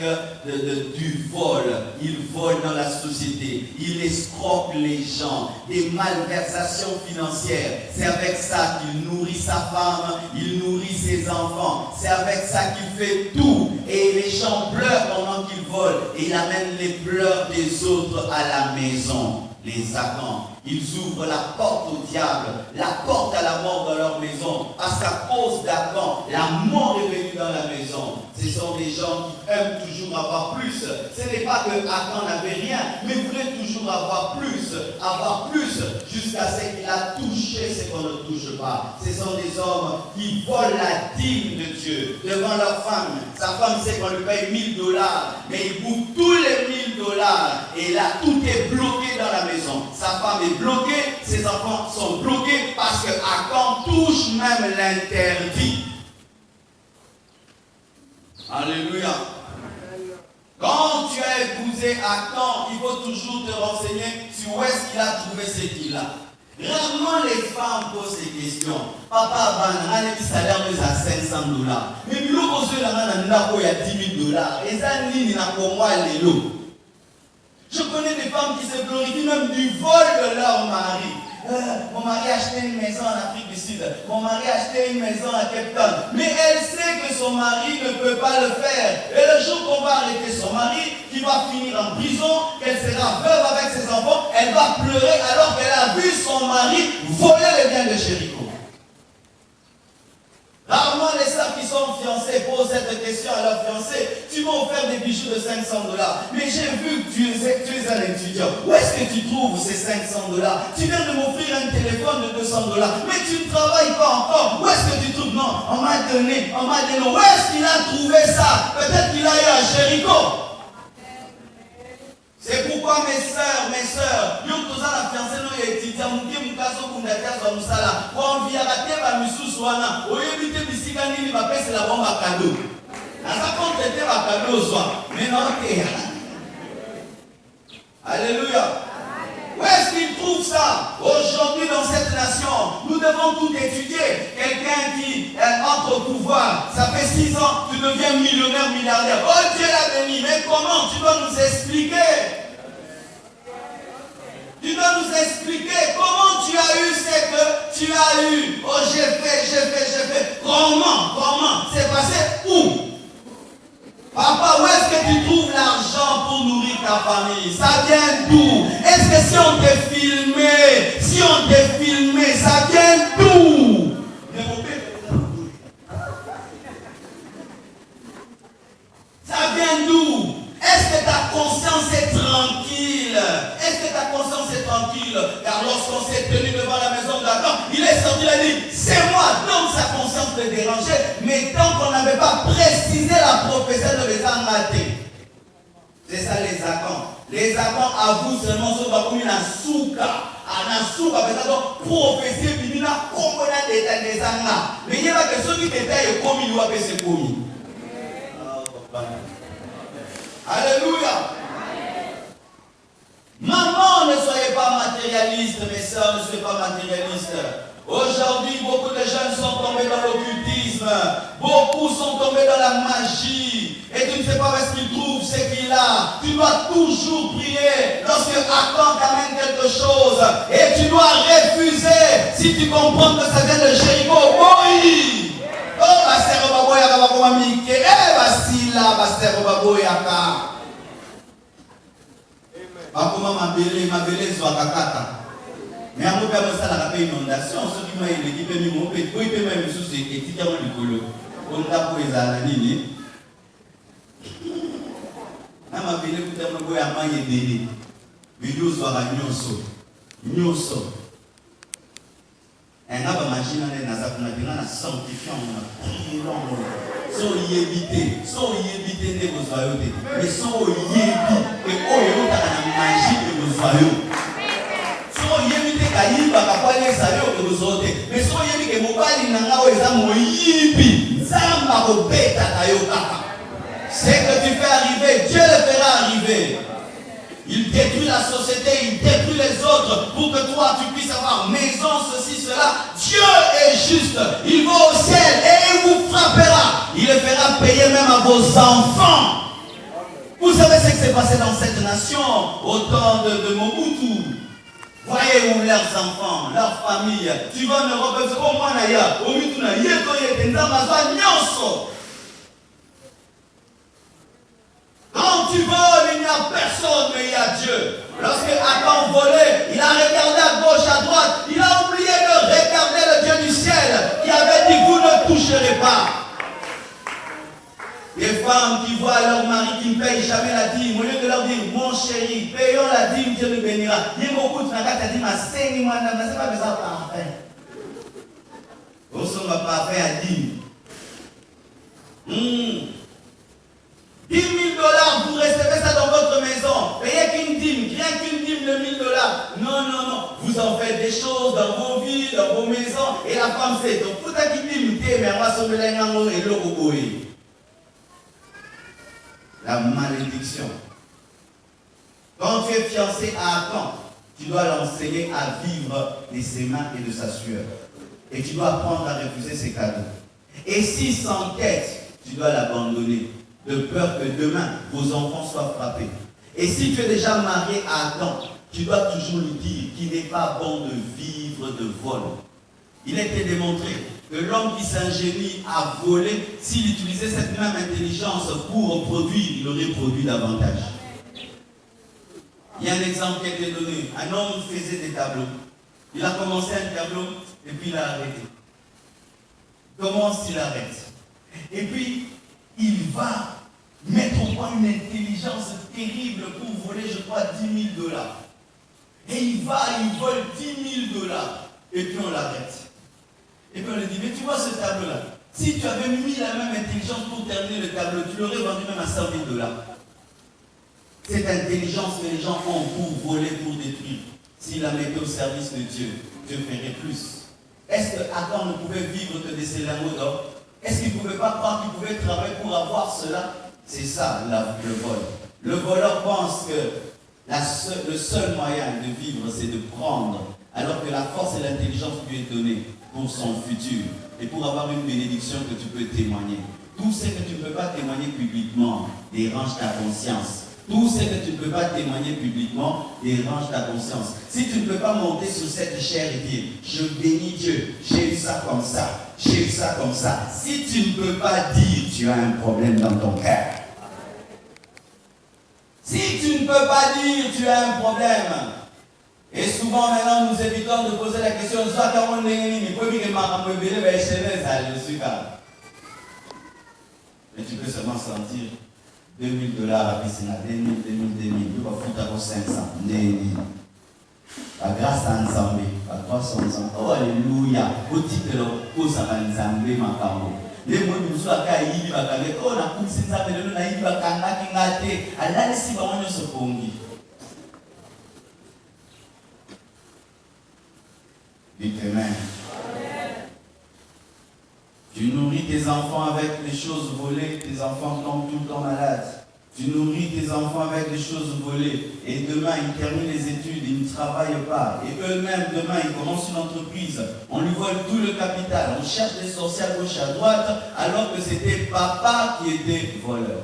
du vol. Ils volent dans la société. Ils escroquent les gens. Des malversations financières. C'est avec ça qu'il nourrit sa femme, il nourrit ses enfants. C'est avec ça qu'il fait tout. Et les gens pleurent pendant qu'ils volent. Et il amène les pleurs des autres à la maison. Les Akans, ils ouvrent la porte au diable, la porte à la mort dans leur maison, parce qu'à cause d'Akan, la mort est venue dans la maison. Ce sont des gens qui aiment toujours avoir plus. Ce n'est pas que Akan n'avait rien, mais voulait toujours avoir plus, jusqu'à ce qu'il a touché ce qu'on ne touche pas. Ce sont des hommes qui volent la dîme de Dieu devant leur femme. Sa femme sait qu'on lui paye $1000, mais il bouffe tous les $1000, et là, tout est bloqué dans la maison. Sa femme est bloquée, ses enfants sont bloqués parce que Akan touche même l'interdit. Alléluia. Quand tu as épousé Akan, il faut toujours te renseigner sur où est-ce qu'il a trouvé ce qu'il a. Rarement les femmes posent ces questions. Papa, on a un salaire à $500. Mais il y a $10 000. Et ça, il n'y a pas moi les lots. Je connais des femmes qui se glorifient même du vol de leur mari. Mon mari a acheté une maison en Afrique du Sud. Mon mari a acheté une maison à Cape Town. Mais elle sait que son mari ne peut pas le faire. Et le jour qu'on va arrêter son mari, qui va finir en prison, qu'elle sera veuve avec ses enfants, elle va pleurer alors qu'elle a vu son mari voler les biens de Jéricho. Rarement les sœurs qui sont fiancées posent cette question à leur fiancé. Tu m'as offert des bijoux de $500. Mais j'ai vu que tu es un étudiant. Où est-ce que tu trouves ces $500? Tu viens de m'offrir un téléphone de $200. Mais tu ne travailles pas encore. Où est-ce que tu trouves? Non, on m'a donné. Où est-ce qu'il a trouvé ça? Peut-être qu'il a eu à Jéricho. C'est pourquoi mes sœurs, nous tous la fiancée, nous étudiants, nous qui nous cassons pour nous faire comme ça là. Quand on vient à terre, à Missou Soana, au lieu de bisika nini, ma paix c'est la bombe à cadeau. À ça compte était ma cadeau soit. Mais non, ok. Alléluia. Où est-ce qu'il trouve ça? Aujourd'hui dans cette nation, nous devons tout étudier. Quelqu'un qui entre au pouvoir, ça fait 6 ans, tu deviens millionnaire, milliardaire. Oh Dieu l'a béni, mais comment? Tu dois nous expliquer. Tu dois nous expliquer comment tu as eu ce que tu as eu. Oh j'ai fait. Comment? C'est passé où? Papa, où est-ce que tu trouves l'argent pour nourrir ta famille? Ça vient d'où? Est-ce que si on t'a filmé, ça vient d'où? Ça vient d'où? Est-ce que ta conscience est tranquille? Car lorsqu'on s'est tenu devant la maison d'Akan, il est sorti, il a dit, c'est moi. Donc sa conscience le dérangeait, mais tant qu'on n'avait pas précisé la prophétie de les amater. C'est ça les Akans. Les amants avouent seulement ce qu'on a souka. Anasuka peut-être prophétie bibina comme on a des anga. Mais il y a que ceux qui étaient commis ou appelés c'est commis. Alléluia. Maman, ne soyez pas matérialiste, mes soeurs, ne soyez pas matérialiste. Aujourd'hui, beaucoup de jeunes sont tombés dans l'occultisme. Beaucoup sont tombés dans la magie. Et tu ne sais pas où est-ce qu'ils trouvent ce qu'il a. Tu dois toujours prier lorsque Akon t'amène quelque chose. Et tu dois refuser si tu comprends que ça vient de Jéricho. Oui. Oh, ma sœur Baboya, Kabakoma Mike. Eh, Basila, ma sœur Baboya. Bakoma Mabele, Zwakakata. Mais à mon père, ça n'a pas inondation. Ceux qui m'ont élevé, ils m'ont fait quoi? Ils m'ont fait sous ces étiquettes de colo. On a pour les années. Na mabele kuta mabo ya manye dele. Video zwara nyonso. Nyonso. Et na ba machine na za kuna dinga na sanctifiant na pilon. So yebite ne bozwayo te. Mais so yebi et oyo ta na magie de bozwayo. So yebite kayiba kapale sayo de bozote. Mais so yebi ke mobali na ngawo eza moyibi. Nzamba ko beta kayo kaka. Ce que tu fais arriver, Dieu le fera arriver. Il détruit la société, il détruit les autres pour que toi tu puisses avoir maison, ceci, cela. Dieu est juste. Il va au ciel et il vous frappera. Il le fera payer même à vos enfants. Vous savez ce qui s'est passé dans cette nation au temps de Mobutu. Voyez où leurs enfants, leurs familles. Tu vas en Europe, c'est comme moi d'ailleurs. Au Mituna, quand tu voles, il n'y a personne, mais il y a Dieu. Lorsque Akon volait, il a regardé à gauche, à droite. Il a oublié de regarder le Dieu du ciel qui avait dit, vous ne toucherez pas. Les femmes qui voient leur mari qui ne paye jamais la dîme, au lieu de leur dire, mon chéri, payons la dîme, Dieu nous bénira. Il y a beaucoup de frères qui disent, ma seigne, moi, je n'ai pas besoin de parfait. Au son va parfait à dîme. 10 000 $, vous recevez ça dans votre maison. Payez qu'une dîme, rien qu'une dîme de 1 000 $. Non, non, non. Vous en faites des choses dans vos villes, dans vos maisons. Et la femme sait. Donc, tout à qui dîme, mais on va se mettre et l'eau. La malédiction. Quand tu es fiancé à Akon, tu dois l'enseigner à vivre de ses mains et de sa sueur. Et tu dois apprendre à refuser ses cadeaux. Et s'il s'enquête, tu dois l'abandonner. De peur que demain, vos enfants soient frappés. Et si tu es déjà marié à Adam, tu dois toujours lui dire qu'il n'est pas bon de vivre de vol. Il a été démontré que l'homme qui s'ingénie à voler, s'il utilisait cette même intelligence pour produire, il aurait produit davantage. Il y a un exemple qui a été donné. Un homme faisait des tableaux. Il a commencé un tableau et puis il a arrêté. Comment s'il arrête? Et puis, il va mettre au point une intelligence terrible pour voler, je crois, 10 000 $. Et il vole 10 000 $. Et puis on l'arrête. Et puis on lui dit, mais tu vois ce tableau-là, si tu avais mis la même intelligence pour terminer le tableau, tu l'aurais vendu même à 100 000 $. Cette intelligence que les gens ont pour voler, pour détruire, s'il la mettait au service de Dieu, Dieu ferait plus. Est-ce que Akon ne pouvait vivre que de ses lingots d'or? Est-ce qu'il ne pouvait pas croire qu'il pouvait travailler pour avoir cela? C'est ça le vol. Le voleur pense que le seul moyen de vivre, c'est de prendre, alors que la force et l'intelligence lui est donnée pour son futur et pour avoir une bénédiction que tu peux témoigner. Tout ce que tu ne peux pas témoigner publiquement dérange ta conscience. Tout ce que tu ne peux pas témoigner publiquement dérange ta conscience. Si tu ne peux pas monter sur cette chair et dire, je bénis Dieu, j'ai eu ça comme ça, j'ai eu ça comme ça. Si tu ne peux pas dire, tu as un problème dans ton cœur. Si tu ne peux pas dire, tu as un problème. Et souvent maintenant nous évitons de poser la question, mais tu peux seulement sentir 2 000 $, à Piscina, 2 000, tu vas foutre à 500. La grâce à Nzambe, la 300 ans. Oh, alléluia. Au titre de l'opposé à Nzambe, ma camo. Les mots nous sont à Kaïbi, à Kaïbi. Oh, on a poussé Nzambe, on a Kaïbi, à Kangaki, à Lale, si on se pongi. Dites Amen. Tu nourris tes enfants avec les choses volées, tes enfants tombent tout le temps malades. Tu nourris tes enfants avec des choses volées. Et demain, ils terminent les études, ils ne travaillent pas. Et eux-mêmes, demain, ils commencent une entreprise. On lui vole tout le capital. On cherche des sorciers à gauche, à droite, alors que c'était papa qui était voleur.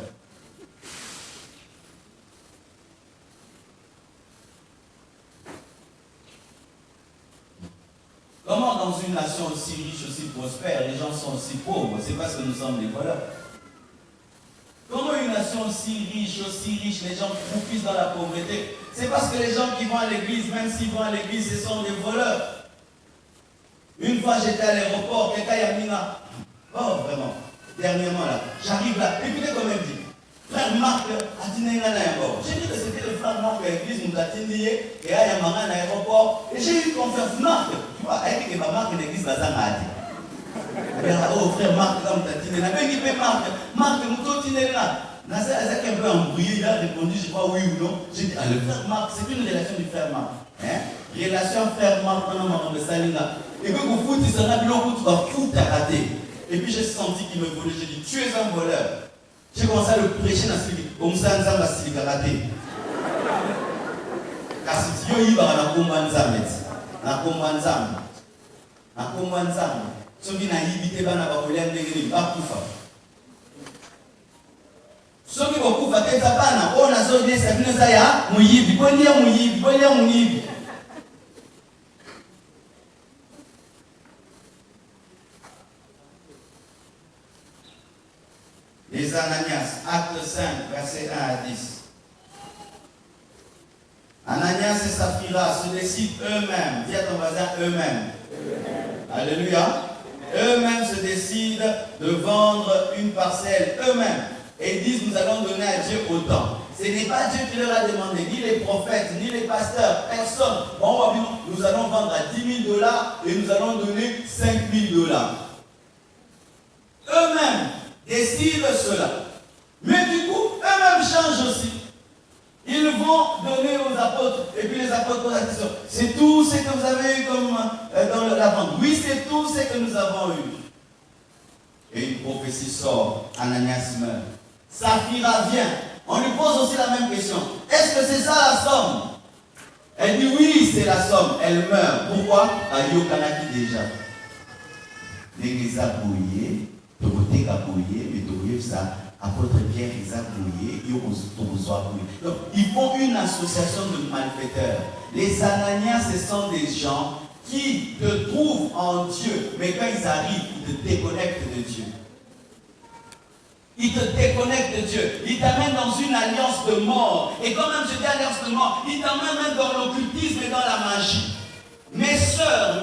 Comment dans une nation aussi riche, aussi prospère, les gens sont aussi pauvres? C'est parce que nous sommes des voleurs. Comment une nation aussi riche, les gens croupissent dans la pauvreté? C'est parce que les gens qui vont à l'église, même s'ils vont à l'église, ce sont des voleurs. Une fois j'étais à l'aéroport, quelqu'un y a mis là. Oh vraiment, dernièrement là, j'arrive là, écoutez comme elle dit. Frère Marc a dit n'a l'aéroport. J'ai dit que c'était le frère Marc de l'église, nous a dit et il y a un l'aéroport. Et j'ai eu confiance, Marc, tu vois, elle dit que ma Marc de l'église va s'en aller. Oh frère Marc, comme tu as dit, Marc, nous là. Nasa a un peu embrouillé, il a répondu, je crois oui ou non. J'ai dit, le frère Marc, c'est une relation du frère Marc. Relation frère Marc, on a Salinga. Et que vous foutez, il sera bien, tu vas foutre à rater. Et puis j'ai senti qu'il me volait, j'ai dit, tu es un voleur. J'ai commencé à le prêcher dans ce livre. Comme ça, nous avons assis les raté. Car si tu y vas, on a combat Nzambe. On a combat Nzambe. On a combat Nzambe. Ceux qui n'ont évité, on a volé un dégât, pas tout ça. Ceux qui vont couper tête à pana, on a zone ça vient ça ya, mouyibi, mouyibi. Les Ananias, acte 5, verset 1 à 10. Ananias et Saphira se décident eux-mêmes, dis à ton voisin eux-mêmes. Alléluia. Eux-mêmes se décident de vendre une parcelle eux-mêmes. Et ils disent, nous allons donner à Dieu autant. Ce n'est pas Dieu qui leur a demandé, ni les prophètes, ni les pasteurs, personne. Bon, nous allons vendre à $10 000 et nous allons donner $5 000. Eux-mêmes décident cela. Mais du coup, eux-mêmes changent aussi. Ils vont donner aux apôtres. Et puis les apôtres posent la question, c'est tout ce que vous avez eu comme dans la vente? Oui, c'est tout ce que nous avons eu. Et une prophétie sort, Ananias meurt. Saphira vient. On lui pose aussi la même question. Est-ce que c'est ça la somme? Elle dit oui, c'est la somme. Elle meurt. Pourquoi? Ayokanaki déjà. L'église a bouillé, Toroté a bouillé, mais Toroté ça, apôtre Pierre, ils a bouillé, donc ils font une association de malfaiteurs. Les Ananias, ce sont des gens qui te trouvent en Dieu, mais quand ils arrivent, ils te déconnectent de Dieu. Il te déconnecte de Dieu. Il t'amène dans une alliance de mort. Et quand même je dis alliance de mort, il t'amène même dans l'occultisme et dans la magie. Mes sœurs,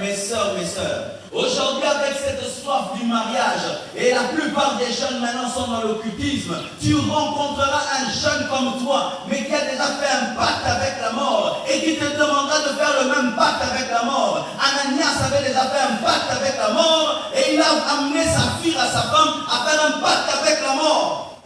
aujourd'hui avec cette soif du mariage, et la plupart des jeunes maintenant sont dans l'occultisme, tu rencontreras un jeune comme toi, mais qui a déjà fait un pacte avec la mort, et qui te demandera de faire le même pacte avec la mort. Ananias avait déjà fait un pacte avec la mort, et il a amené sa fille à sa femme à faire un pacte avec la mort.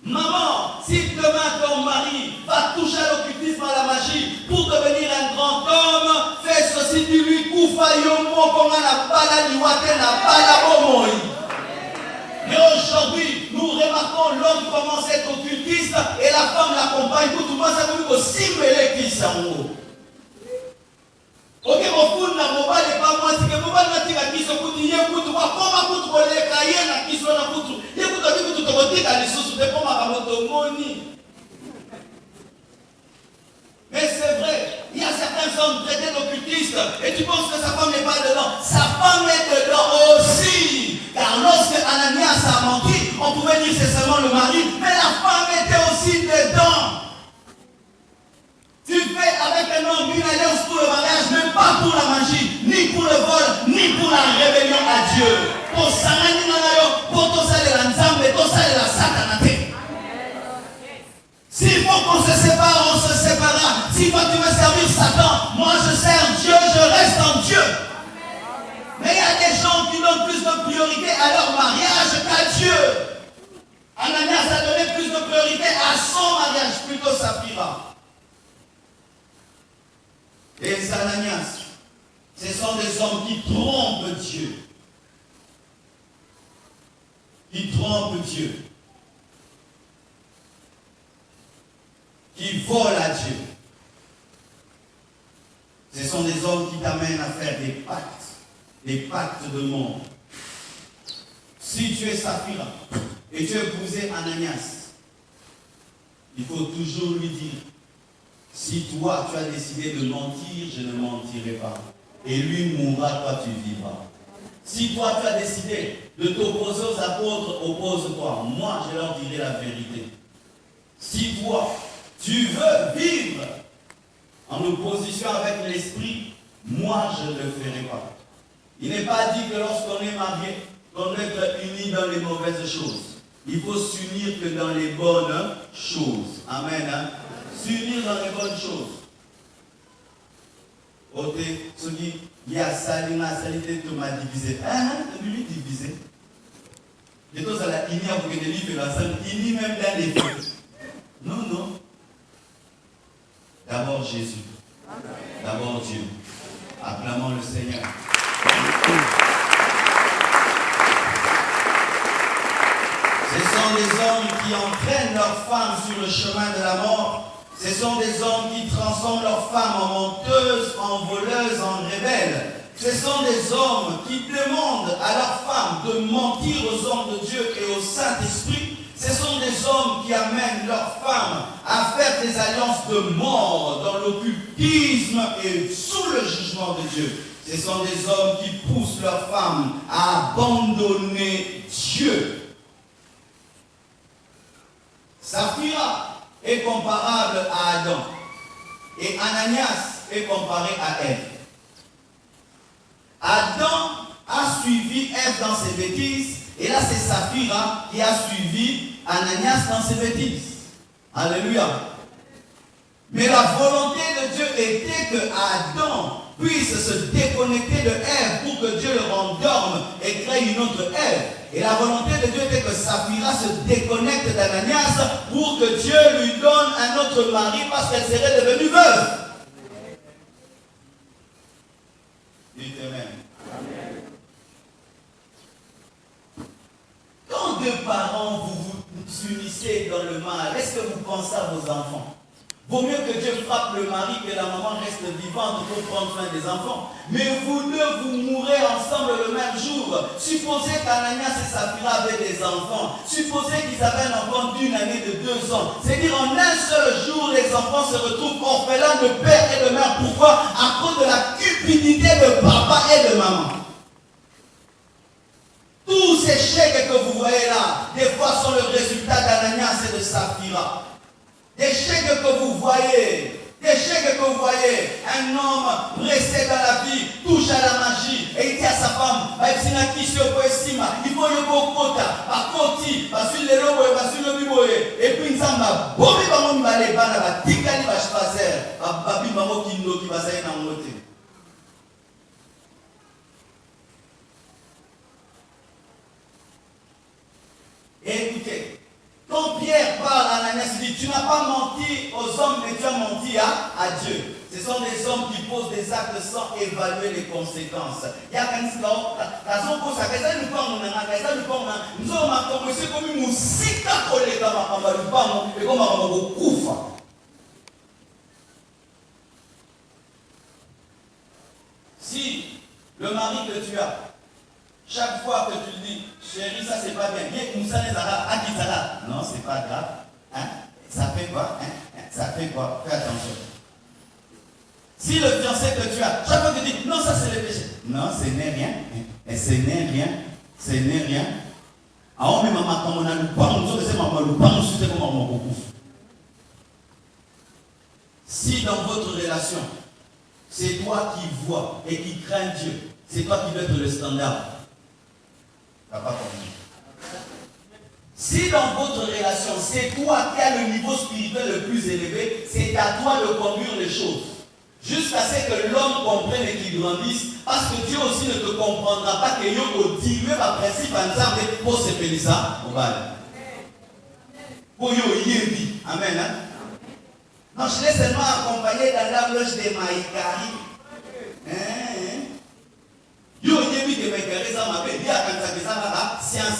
Maman, si demain ton mari va toucher à l'occultisme, à la magie, pour devenir un grand homme, fais ceci, dis-lui, Koufa Yomo, comme la bala liwate, la bala bomoi. Mais aujourd'hui, nous remarquons l'homme commence à être occultiste et la femme l'accompagne pour tout le monde, ça veut dire que simbele qui s'en ok, mon fou n'a pas moi, c'est que mon mobile n'a pas qui se coûte, il y a un coup de quoi, comment coûte pour les cahiers, n'a qui soit un coup de il y a un coup de tout le monde, à l'issue, c'est pour ma moni. Mais c'est vrai, il y a certains hommes traités d'occultistes et tu penses que sa femme n'est pas dedans. Sa femme est dedans aussi. Car lorsque Ananias a menti, on pouvait dire c'est seulement le mari, mais la femme était aussi dedans. Tu fais avec un homme une alliance pour le mariage, mais pas pour la magie, ni pour le vol, ni pour la rébellion à Dieu. Pour Sarani Nanayo, pour tout ça de la Nzambe, tout ça de la Satanate. S'il faut qu'on se sépare, on se séparera. Si toi tu veux servir Satan, moi je sers Dieu, je reste en Dieu. Mais il y a des gens qui donnent plus de priorité à leur mariage qu'à Dieu. Ananias a donné plus de priorité à son mariage, plutôt Saphira. Les Ananias, ce sont des hommes qui trompent Dieu. Qui trompent Dieu. Qui volent à Dieu. Ce sont des hommes qui t'amènent à faire des pactes de monde. Si tu es Saphira et tu as épousé Ananias, il faut toujours lui dire, si toi tu as décidé de mentir, je ne mentirai pas. Et lui mourra, toi tu vivras. Si toi tu as décidé de t'opposer aux apôtres, oppose-toi. Moi je leur dirai la vérité. Si toi tu veux vivre en opposition avec l'esprit, moi je ne le ferai pas. Il n'est pas dit que lorsqu'on est marié, qu'on doit être unis dans les mauvaises choses. Il faut s'unir que dans les bonnes choses. Amen. Hein? S'unir dans les bonnes choses. Ote, ce qui y a sali, ma salité, tu m'as divisé. Hein? Tu lui divisé. Et tout ça, il n'y a pour que des livres la salle, il n'y a même dans les feux. Non, non. D'abord Jésus. D'abord Dieu. Acclamons le Seigneur. Ce sont des hommes qui entraînent leurs femmes sur le chemin de la mort. Ce sont des hommes qui transforment leurs femmes en menteuses, en voleuses, en rebelles. Ce sont des hommes qui demandent à leurs femmes de mentir aux hommes de Dieu et au Saint-Esprit. Ce sont des hommes qui amènent leurs femmes à faire des alliances de mort dans l'occultisme et sous le jugement de Dieu. Ce sont des hommes qui poussent leurs femmes à abandonner Dieu. Saphira est comparable à Adam et Ananias est comparé à Ève. Adam a suivi Ève dans ses bêtises et là c'est Saphira qui a suivi Ananias dans ses bêtises. Alléluia. Mais la volonté de Dieu était que Adam puisse se déconnecter de Ève pour que Dieu le rendorme et crée une autre Ève. Et la volonté de Dieu était que Saphira se déconnecte d'Ananias pour que Dieu lui donne un autre mari parce qu'elle serait devenue veuve. Dites Amen. Quand deux parents vous unissez dans le mal, est-ce que vous pensez à vos enfants? Vaut mieux que Dieu frappe le mari que la maman reste vivante pour prendre soin des enfants. Mais vous deux, vous mourrez ensemble le même jour. Supposez qu'Ananias et Saphira avaient des enfants. Supposez qu'ils avaient un enfant d'une année de 2 ans. C'est-à-dire en un seul jour, les enfants se retrouvent orphelins de père et de mère. Pourquoi? À cause de la cupidité de papa et de maman. Tous ces chèques que vous voyez là, des fois sont le résultat d'Ananias et de Saphira. Des chèques que vous voyez, un homme pressé dans la vie, touche à la magie, et il dit à sa femme, il faut y kota, bakoti, basule loboye, basule biboye, et puis nzamba, bobi bango mbale bana batikali bashpazer, babi bango kindo ki bazaye na ngote. Écoutez, quand Pierre parle à Ananias, il dit, tu n'as pas menti aux hommes, mais tu as menti à Dieu. Ce sont des hommes qui posent des actes sans évaluer les conséquences. Il y a quand si le mari que tu as, chaque fois que tu dis, chérie, ça c'est pas bien, non, c'est pas grave, hein? Ça fait quoi? Hein? Ça fait quoi? Fais attention. Si le fiancé que tu as, chaque fois que tu dis, non, ça c'est le péché, non, ce n'est rien, et ce n'est rien, ce n'est rien. Si dans votre relation, c'est toi qui vois et qui crains Dieu, c'est toi qui dois être le standard. Ça va pas compris. Si dans votre relation, c'est toi qui as le niveau spirituel le plus élevé, c'est à toi de conduire les choses. Jusqu'à ce que l'homme comprenne et qu'il grandisse, parce que Dieu aussi ne te comprendra pas que Yoko diluer ma principe ensemble pour se faire ça. Pour yo yebi. Amen. Hein? Non, je l'ai seulement accompagné dans la loge de Maïkari.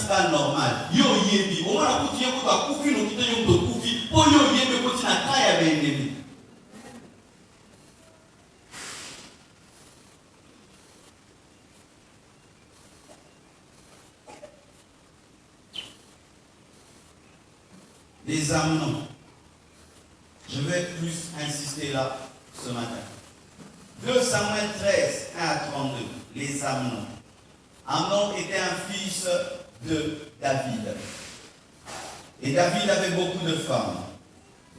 pas normal. Yo yebi, on a coupé pour couper nous qui te yo couper. Pour yo yebi pour tina kaya be ennemi. Les Amnon. Je vais plus insister là ce matin. 2 Samuel 13, 1 à 32. Les Amnon. Amnon était un fils de David. Et David avait beaucoup de femmes.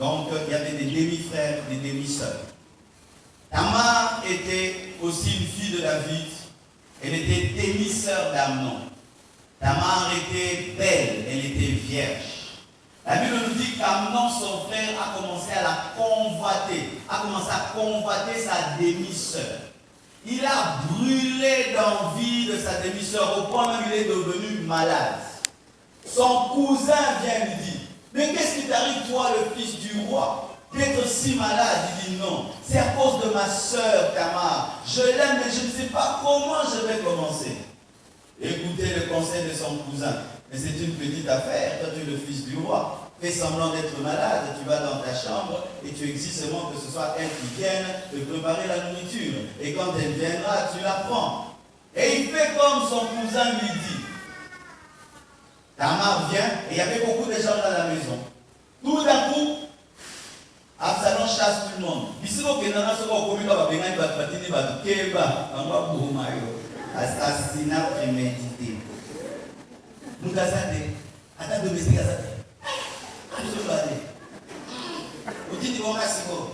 Donc il y avait des demi-frères, des demi-sœurs. Tamar était aussi une fille de David. Elle était demi-sœur d'Amnon. Tamar était belle, elle était vierge. La Bible nous dit qu'Amnon, son frère, a commencé à la convoiter, sa demi-sœur. Il a brûlé d'envie de sa demi-sœur au point même il est devenu malade. Son cousin vient lui dire, mais qu'est-ce qui t'arrive toi, le fils du roi, d'être si malade? Il dit non, c'est à cause de ma sœur Tamar. Je l'aime mais je ne sais pas comment je vais commencer. Écoutez le conseil de son cousin. Mais c'est une petite affaire, toi tu es le fils du roi. Fais semblant d'être malade, tu vas dans ta chambre et tu exiges seulement que ce soit elle qui vienne te préparer la nourriture. Et quand elle viendra, tu la prends. Et il fait comme son cousin lui dit. Tamar vient et il y avait beaucoup de gens dans la maison. Tout d'un coup, Absalom chasse tout le monde. Assassinat prémédité. Moutazade, attaque domestique à Zade. Absolument. Vous dites bon merci beaucoup.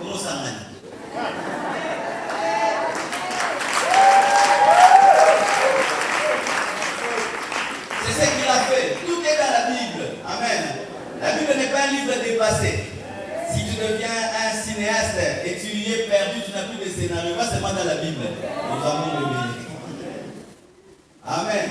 Comment ça va? C'est ce qu'il a fait. Tout est dans la Bible. Amen. La Bible n'est pas un livre dépassé. Si tu deviens un cinéaste et tu y es perdu, tu n'as plus de scénario. Pas seulement dans la Bible. Nous avons le béni. Amen.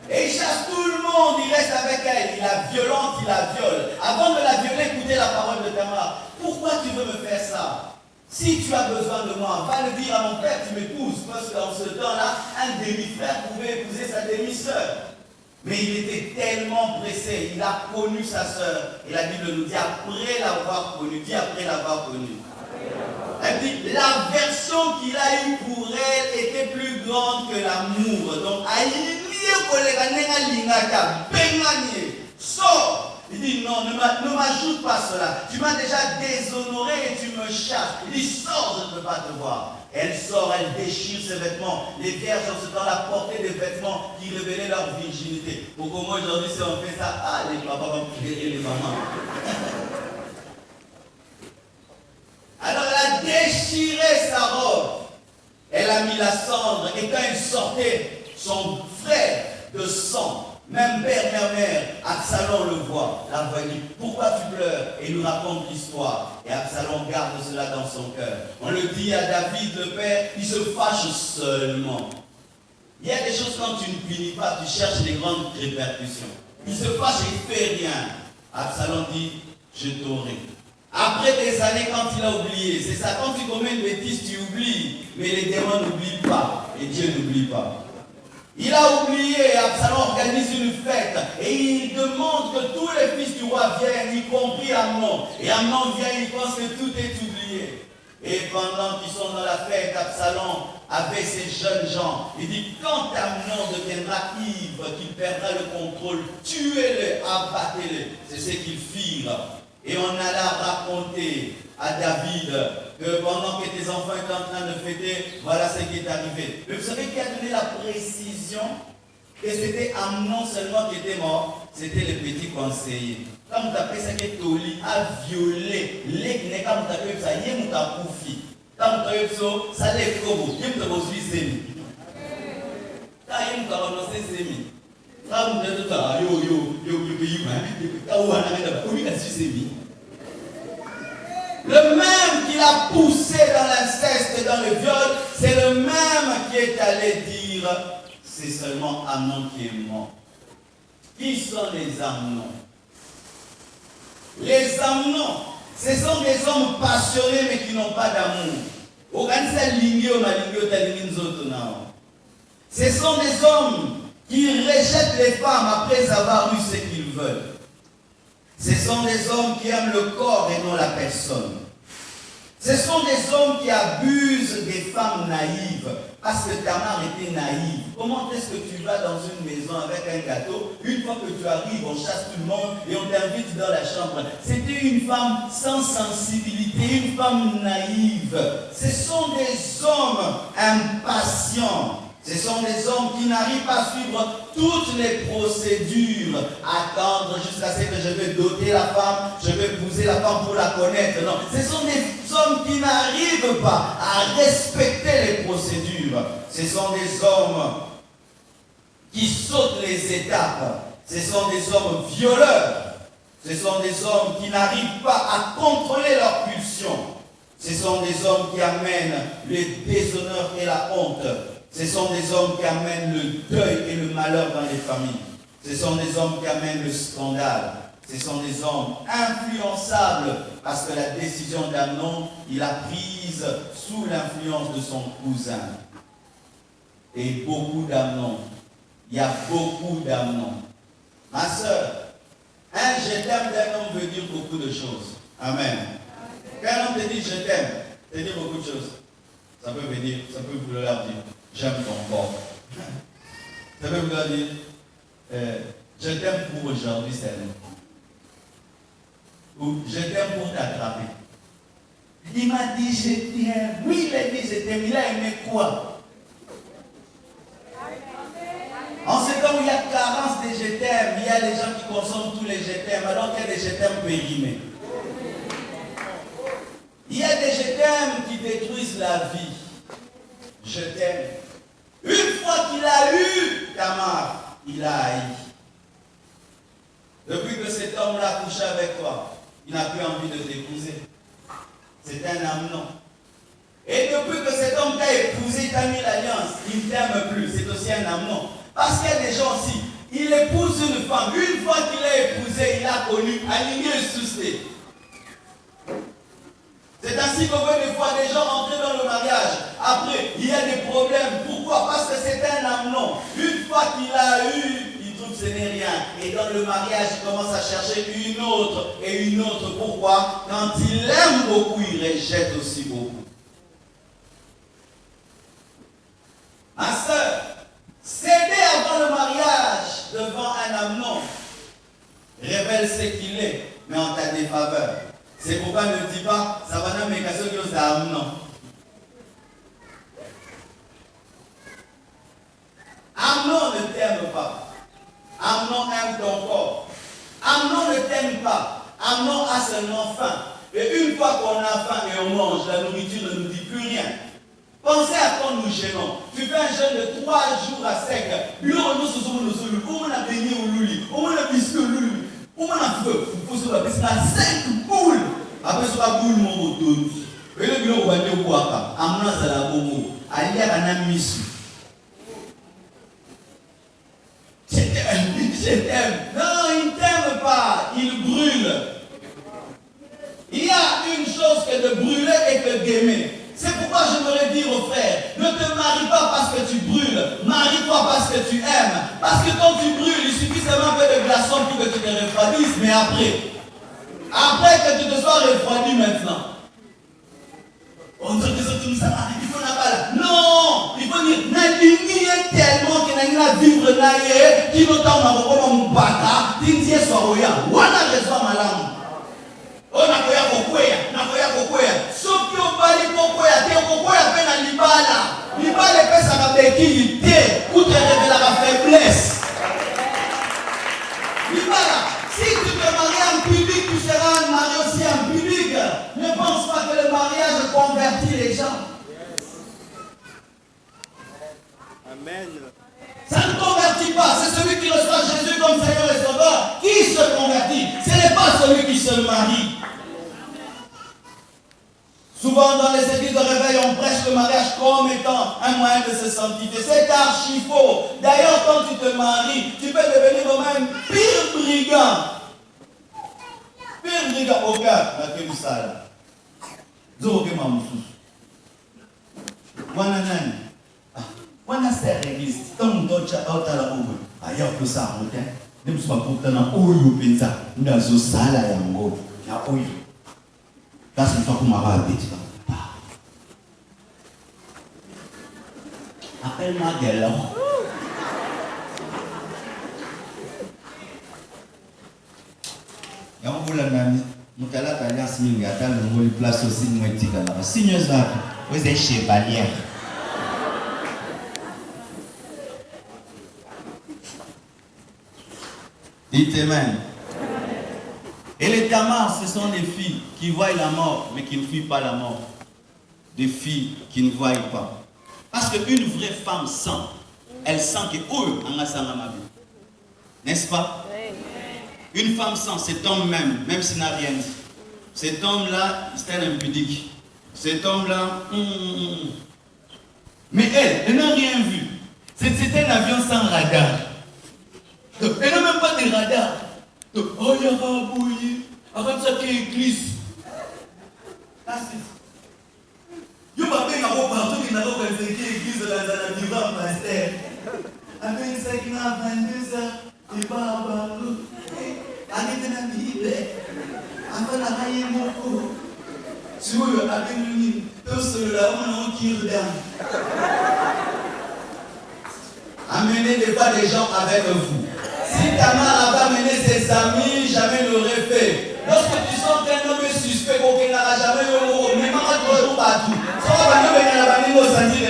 Et il chasse tout le monde, il reste avec elle, il la violente, il la viole. Avant de la violer, écoutez la parole de Tamar. Pourquoi tu veux me faire ça? Si tu as besoin de moi, va le dire à mon père, tu m'épouses. Parce qu'en ce temps-là, un demi-frère pouvait épouser sa demi-sœur. Mais il était tellement pressé, il a connu sa sœur. Et la Bible nous dit après l'avoir connue, Elle dit l'aversion qu'il a eue pour elle était plus grande que l'amour. Donc, sors. Il dit non, ne m'ajoute pas cela. Tu m'as déjà déshonoré et tu me chasses. Il dit sors, je ne peux pas te voir. Elle sort, elle déchire ses vêtements. Les vierges en ce temps-là portaient des vêtements qui révélaient leur virginité. Pour comment aujourd'hui, si on fait ça, les papas vont pleurer les mamans. Alors elle a déchiré sa robe. Elle a mis la cendre. Et quand elle sortait, son frère de sang, même père, mère, Absalom le voit. La voix dit, pourquoi tu pleures? Et il nous raconte l'histoire. Et Absalom garde cela dans son cœur. On le dit à David, le père, il se fâche seulement. Il y a des choses quand tu ne punis pas, tu cherches les grandes répercussions. Il se fâche et il ne fait rien. Absalom dit, je t'aurai. Après des années, quand il a oublié, c'est ça, quand tu commets une bêtise, tu oublies. Mais les démons n'oublient pas. Et Dieu n'oublie pas. Il a oublié, Absalom organise une fête et il demande que tous les fils du roi viennent, y compris Amnon. Et Amnon vient, il pense que tout est oublié. Et pendant qu'ils sont dans la fête, Absalom, avec ces jeunes gens, il dit, quand Amnon deviendra ivre, qu'il perdra le contrôle, tuez-le, abattez-le. C'est ce qu'ils firent. Et on alla raconter à David que pendant que tes enfants étaient en train de fêter, voilà ce qui est arrivé. Mais vous savez qui a donné la précision que c'était Amnon seulement qui était mort? C'était le petit conseiller. Quand vous tapez ça, que Toli a violé les quand vous tapez ça, il y a un koufi. Quand vous tapez ça, ça l'est comme il y a un zémi. Quand il y a un zémi. Quand vous tapez ça, le même qui l'a poussé dans l'inceste et dans le viol, c'est le même qui est allé dire c'est seulement Amnon qui est mort. Qui sont les Amnons? Les Amnons, ce sont des hommes passionnés mais qui n'ont pas d'amour. Ce sont des hommes qui rejettent les femmes après avoir eu ce qu'ils veulent. Ce sont des hommes qui aiment le corps et non la personne. Ce sont des hommes qui abusent des femmes naïves parce que Tamar était naïve. Comment est-ce que tu vas dans une maison avec un gâteau, une fois que tu arrives, on chasse tout le monde et on t'invite dans la chambre? C'était une femme sans sensibilité, une femme naïve. Ce sont des hommes impatients. Ce sont des hommes qui n'arrivent pas à suivre toutes les procédures, attendre jusqu'à ce que je vais doter la femme, je vais épouser la femme pour la connaître. Non, ce sont des hommes qui n'arrivent pas à respecter les procédures. Ce sont des hommes qui sautent les étapes. Ce sont des hommes violeurs. Ce sont des hommes qui n'arrivent pas à contrôler leurs pulsions. Ce sont des hommes qui amènent le déshonneur et la honte. Ce sont des hommes qui amènent le deuil et le malheur dans les familles. Ce sont des hommes qui amènent le scandale. Ce sont des hommes influençables parce que la décision d'Amnon, il a prise sous l'influence de son cousin. Et beaucoup d'Amnon. Il y a beaucoup d'Amnon. Ma soeur, un je t'aime d'un homme veut dire beaucoup de choses. Amen. Quand un homme te dit je t'aime, ça veut dire beaucoup de choses. Ça peut vouloir dire j'aime ton corps. Ça peut vouloir dire je t'aime pour aujourd'hui seulement. Ou je t'aime pour t'attraper. Il m'a dit je t'aime. Oui, il a dit je t'aime. Il a aimé quoi? En ce temps où il y a carence de je t'aime, il y a des gens qui consomment tous les je t'aime, alors qu'il y a des je t'aime périmés. Il y a des je t'aime qui détruisent la vie. Je t'aime. Une fois qu'il a eu Tamar, il a haï. Depuis que cet homme-là a couché avec toi, il n'a plus envie de t'épouser. C'est un Amnon. Et depuis que cet homme t'a épousé, t'a mis l'alliance, il ne t'aime plus. C'est aussi un Amnon. Parce qu'il y a des gens aussi, il épouse une femme. Une fois qu'il l'a épousée, il a connu, aligné et susté. C'est ainsi qu'on voit des fois des gens entrer dans le mariage. Après, il y a des problèmes. Pourquoi? Parce que c'est un Amnon. Une fois qu'il a eu, il trouve que ce n'est rien. Et dans le mariage, il commence à chercher une autre et une autre. Pourquoi? Quand il aime beaucoup, il rejette aussi beaucoup. Ma soeur, céder avant le mariage devant un Amnon révèle ce qu'il est, mais en ta défaveur. C'est pourquoi ne dis pas, ça va dans mes questions qui ont Amnon. Amnon ne t'aime pas. Amnon aime ton corps. Amnon ne t'aime pas. Amnon a seulement faim. Et une fois qu'on a faim et on mange, la nourriture ne nous dit plus rien. Pensez à quand nous gênons. Tu fais un jeûne de 3 jours à sec. On a biscuit au lulu. On a feu. Il faut se 5 boules. Après, ce sera boule mon retour. Et le bureau va dire quoi? Amnon c'est la bomo. Alia Anamisu. Je t'aime. Non, il ne t'aime pas. Il brûle. Il y a une chose que de brûler et que d'aimer. C'est pourquoi je voudrais dire aux frères, ne te marie pas parce que tu brûles, marie-toi parce que tu aimes. Parce que quand tu brûles, il suffit seulement un peu de glaçons pour que tu te refroidisses, mais après que tu te sois refroidi maintenant, on dit que c'est tout ça, il faut la balle. Non, il faut dire, n'aligner tellement qu'il n'a pas vivre naïe, qui n'entend pas comme un bata, t'indier soya, ou on a raison malam. On a koya kokwea, na koya kokwea. Soki obali kokwea, te kokwea pe na libala. Libala pesa na bekili te, ou te révèle la faiblesse. Libala, si tu te maries en public, tu seras marié aussi en public. Ne pense pas que le mariage convertit les gens. Amen. Ça ne convertit pas, c'est celui qui reçoit Jésus comme Seigneur et Sauveur qui se convertit. Ce n'est pas celui qui se marie. Souvent dans les églises de réveil, on prêche le mariage comme étant un moyen de se sanctifier. C'est archi faux. D'ailleurs, quand tu te maries, tu peux devenir même pire brigand. Pire brigand au cœur. La Kélusala. Zoroke Mamoussou. Wana nani? Wana c'est réaliste. Tant d'autres à la boue, ailleurs que ça, on tient. Nous sommes contents dans Oyo Penza, nous avons Sala Yango, à Oyo. Là, c'est une fois qu'on m'a rappelé. Appelle-moi Guélan. Et on vous l'a mis. Nous avons l'alliance Mingata, nous avons place aussi de Mouetikala. Signe ça, vous êtes chevalière. Dites Amen. Et les tamars, ce sont des filles qui voient la mort, mais qui ne fuient pas la mort. Des filles qui ne voient pas. Parce qu'une vraie femme sent. Elle sent que eux, en a ma vie. N'est-ce pas? Une femme sent, cet homme même s'il n'a rien dit. Cet homme-là, c'est un impudique. Cet homme-là, mais elle n'a rien vu. C'était un avion sans radar. Elle n'a même pas de radar. Oh, il y a un bouilli. Avant ça, qu'il y a une église. Je ne sais pas partout qu'il n'a pas pensé qu'il y a une église dans la vivant pasteur. Avec ça, qu'il a 22 ans, il va à Barou. Avec la Bible. Avant la raille moko. Si vous avez une tout cela, on a qui regarde. Amenez des fois des gens avec vous. Si Tamar n'a pas mené ses amis, jamais ne l'aurait fait. Lorsque tu sens qu'un homme est suspect, qu'il n'aura jamais eu, mais marre toujours partout. Si on va venir à la famille, on s'en dit,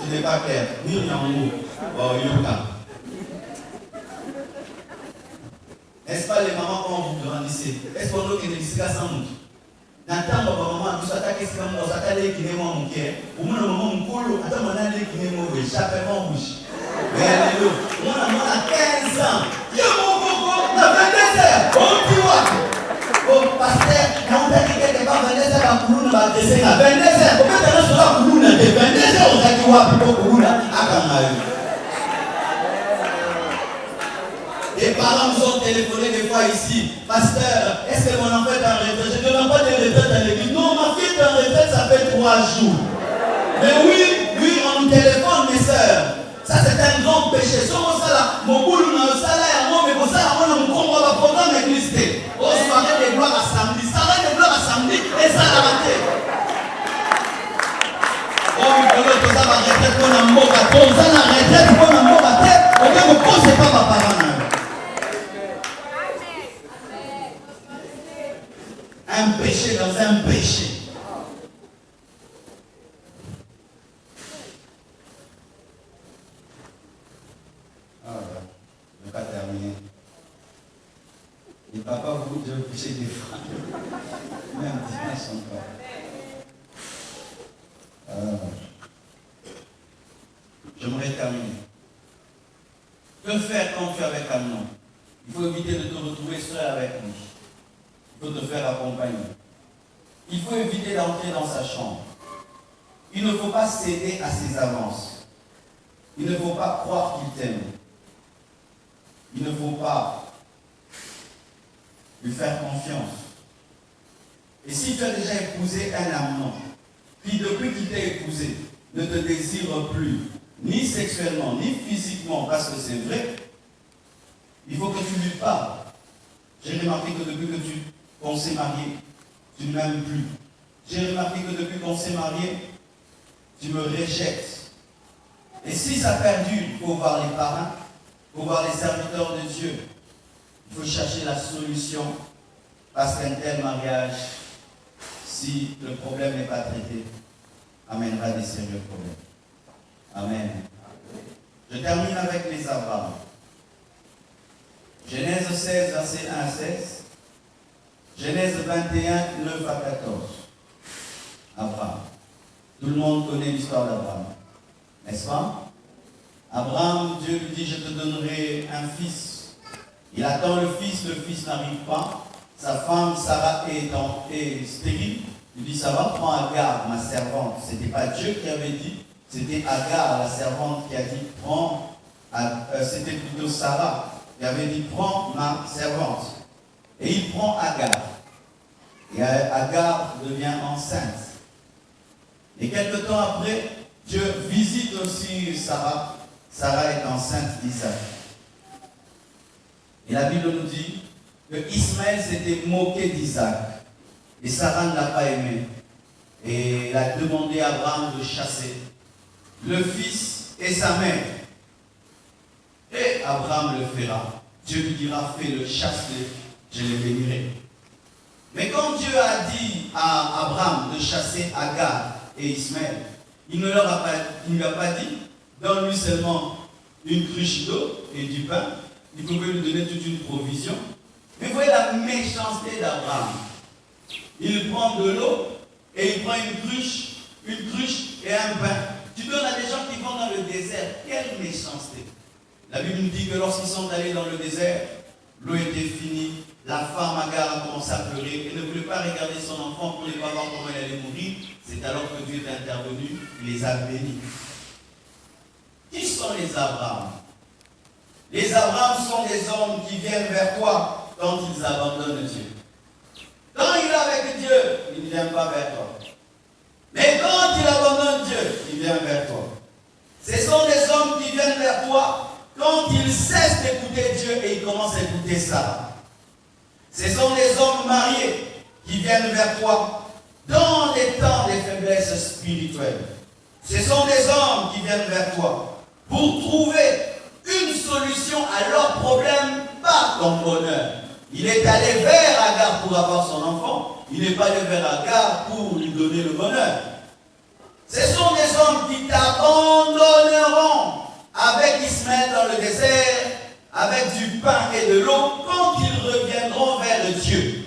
tu n'es pas clair. Ni rien en mots. Oh, yoga. N'est-ce pas les mamans quand vous grandissez? Est-ce qu'on a qui disent sans nous? N'attends pas maman, tu s'attaques à ce qu'on s'attaque qui n'est pas mon cœur. Au moins, maman, mon colo, attends, mon année qui n'est pas mon bouche. J'appelle mon bouche. Mais alléluia. Moi, a 15 ans. Yo, mon coco, n'a 22 heures. Oh, tu vois. Oh, pasteur, quand on t'a dit que tu pas 22 heures, à Koulouna, va adresser à 22 heures. Comment tu as sur Koulouna? 22 heures, on t'a dit, ouais, plutôt Koulouna. À Kamaru. Les parents nous ont téléphoné des fois ici. Pasteur, est-ce que mon enfant est en retraite? Je ne demande pas de retraite à l'église. Non, ma fille est en retraite, ça fait 3 jours. Mais oui, on nous téléphone, mes soeurs. Ça, c'est un grand péché. Si on ça là, mon boulot, on a ça là, mais pour ça, on a un programme existé. On se parlait des gloires à samedi. Ça va des gloires à samedi et ça a raté. Oh, mais ça va retraite pour un mot à terre. Ça la retraite pour un mot à terre. On ne me pose pas ma parole. Un péché dans un péché. Je ne vais pas terminer. Et papa, vous, je vais pécher des fois. Même dimanche encore. J'aimerais terminer. Que faire quand tu es avec Amnon? Il faut éviter de te retrouver seul avec lui. Il faut te faire accompagner. Il faut éviter d'entrer dans sa chambre. Il ne faut pas céder à ses avances. Il ne faut pas croire qu'il t'aime. Il ne faut pas lui faire confiance. Et si tu as déjà épousé un Amnon, qui depuis qu'il t'a épousé, ne te désire plus, ni sexuellement, ni physiquement, parce que c'est vrai, il faut que tu lui parles. J'ai remarqué que depuis qu'on s'est marié, tu ne m'aimes plus. J'ai remarqué que depuis qu'on s'est marié, tu me rejettes. Et si ça perdure, il faut voir les parents, il faut voir les serviteurs de Dieu. Il faut chercher la solution, parce qu'un tel mariage, si le problème n'est pas traité, amènera des sérieux problèmes. Amen. Je termine avec les Abraham. Genèse 16, verset 1 à 16. Genèse 21, 9 à 14. Abraham. Tout le monde connaît l'histoire d'Abraham. N'est-ce pas? Abraham, Dieu lui dit, je te donnerai un fils. Il attend le fils n'arrive pas. Sa femme, Sarah, est stérile. Il dit, ça va, prends Agar, ma servante. Ce n'était pas Dieu qui avait dit, c'était Agar, la servante, qui a dit, prends, c'était plutôt Sarah. Il avait dit, prends ma servante. Et il prend Agar. Et Agar devient enceinte. Et quelque temps après, Dieu visite aussi Sarah. Sarah est enceinte d'Isaac. Et la Bible nous dit que Ismaël s'était moqué d'Isaac. Et Sarah ne l'a pas aimé. Et elle a demandé à Abraham de chasser le fils et sa mère. Et Abraham le fera. Dieu lui dira, fais-le, chasse-le, je les bénirai. Mais quand Dieu a dit à Abraham de chasser Agar et Ismaël, il ne lui a pas dit, donne-lui seulement une cruche d'eau et du pain. Il pouvait lui donner toute une provision. Mais voyez la méchanceté d'Abraham. Il prend de l'eau et il prend une cruche et un pain. Tu donnes à des gens qui vont dans le désert. Quelle méchanceté! La Bible nous dit que lorsqu'ils sont allés dans le désert, l'eau était finie. La femme Agar a commencé à pleurer. Elle ne voulait pas regarder son enfant pour ne pas voir comment elle allait mourir. C'est alors que Dieu est intervenu, il les a bénis. Qui sont les Abraham? Les Abraham sont des hommes qui viennent vers toi quand ils abandonnent Dieu. Quand il est avec Dieu, il ne vient pas vers toi. Mais quand il abandonne Dieu, il vient vers toi. Ce sont des hommes qui viennent vers toi quand ils cessent d'écouter Dieu et ils commencent à écouter ça. Ce sont des hommes mariés qui viennent vers toi dans les temps des faiblesses spirituelles. Ce sont des hommes qui viennent vers toi pour trouver une solution à leurs problèmes par ton bonheur. Il est allé vers Agar pour avoir son enfant. Il n'est pas allé vers Agar pour lui donner le bonheur. Ce sont des hommes qui t'abandonneront avec Ismaël dans le désert, avec du pain et de l'eau, quand ils reviendront vers Dieu.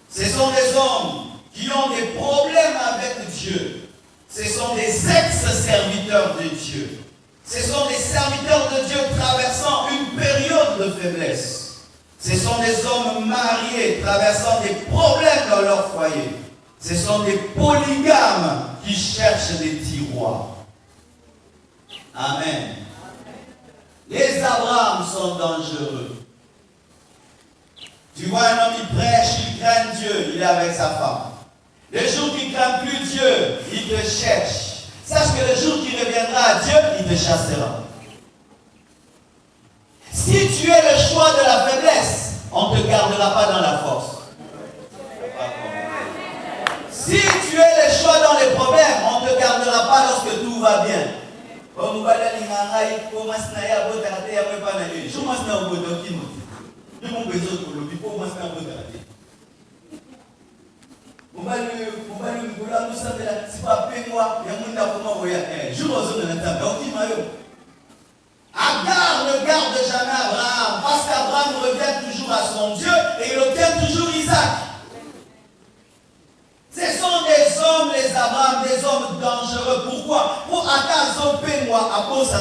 Ce sont des hommes qui ont des problèmes avec Dieu. Ce sont des ex-serviteurs de Dieu. Ce sont des serviteurs de Dieu traversant une période de faiblesse. Ce sont des hommes mariés traversant des problèmes dans leur foyer. Ce sont des polygames qui cherchent des tiroirs. Amen. Les Abraham sont dangereux. Tu vois un homme, il prêche, il craint Dieu, il est avec sa femme. Le jour qu'il ne craint plus Dieu, il te cherche. Sache que le jour qu'il reviendra à Dieu, il te chassera. Si tu es le choix de la faiblesse, on ne te gardera pas dans la force. Si tu es le choix dans les problèmes, on ne te gardera pas lorsque tout va bien. Agar ne garde jamais Abraham parce qu'Abraham revient toujours à son Dieu et il obtient toujours Isaac. Ce sont des hommes, les Abraham, des hommes dangereux. Pourquoi? Pour Akazope moi, à cause de la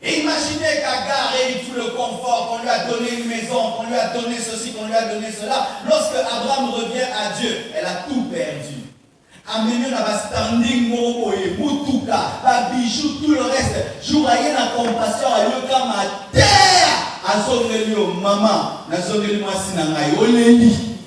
et imaginez qu'Agar ait eu tout le confort, qu'on lui a donné une maison, qu'on lui a donné ceci, qu'on lui a donné cela. Lorsque Abraham revient à Dieu, elle a tout perdu. Amené dans la standing, mutuka, la bijou, tout le reste. Jouraillé la compassion, à l'ocam à terre. À son maman, à son moi sinangaï, oleli.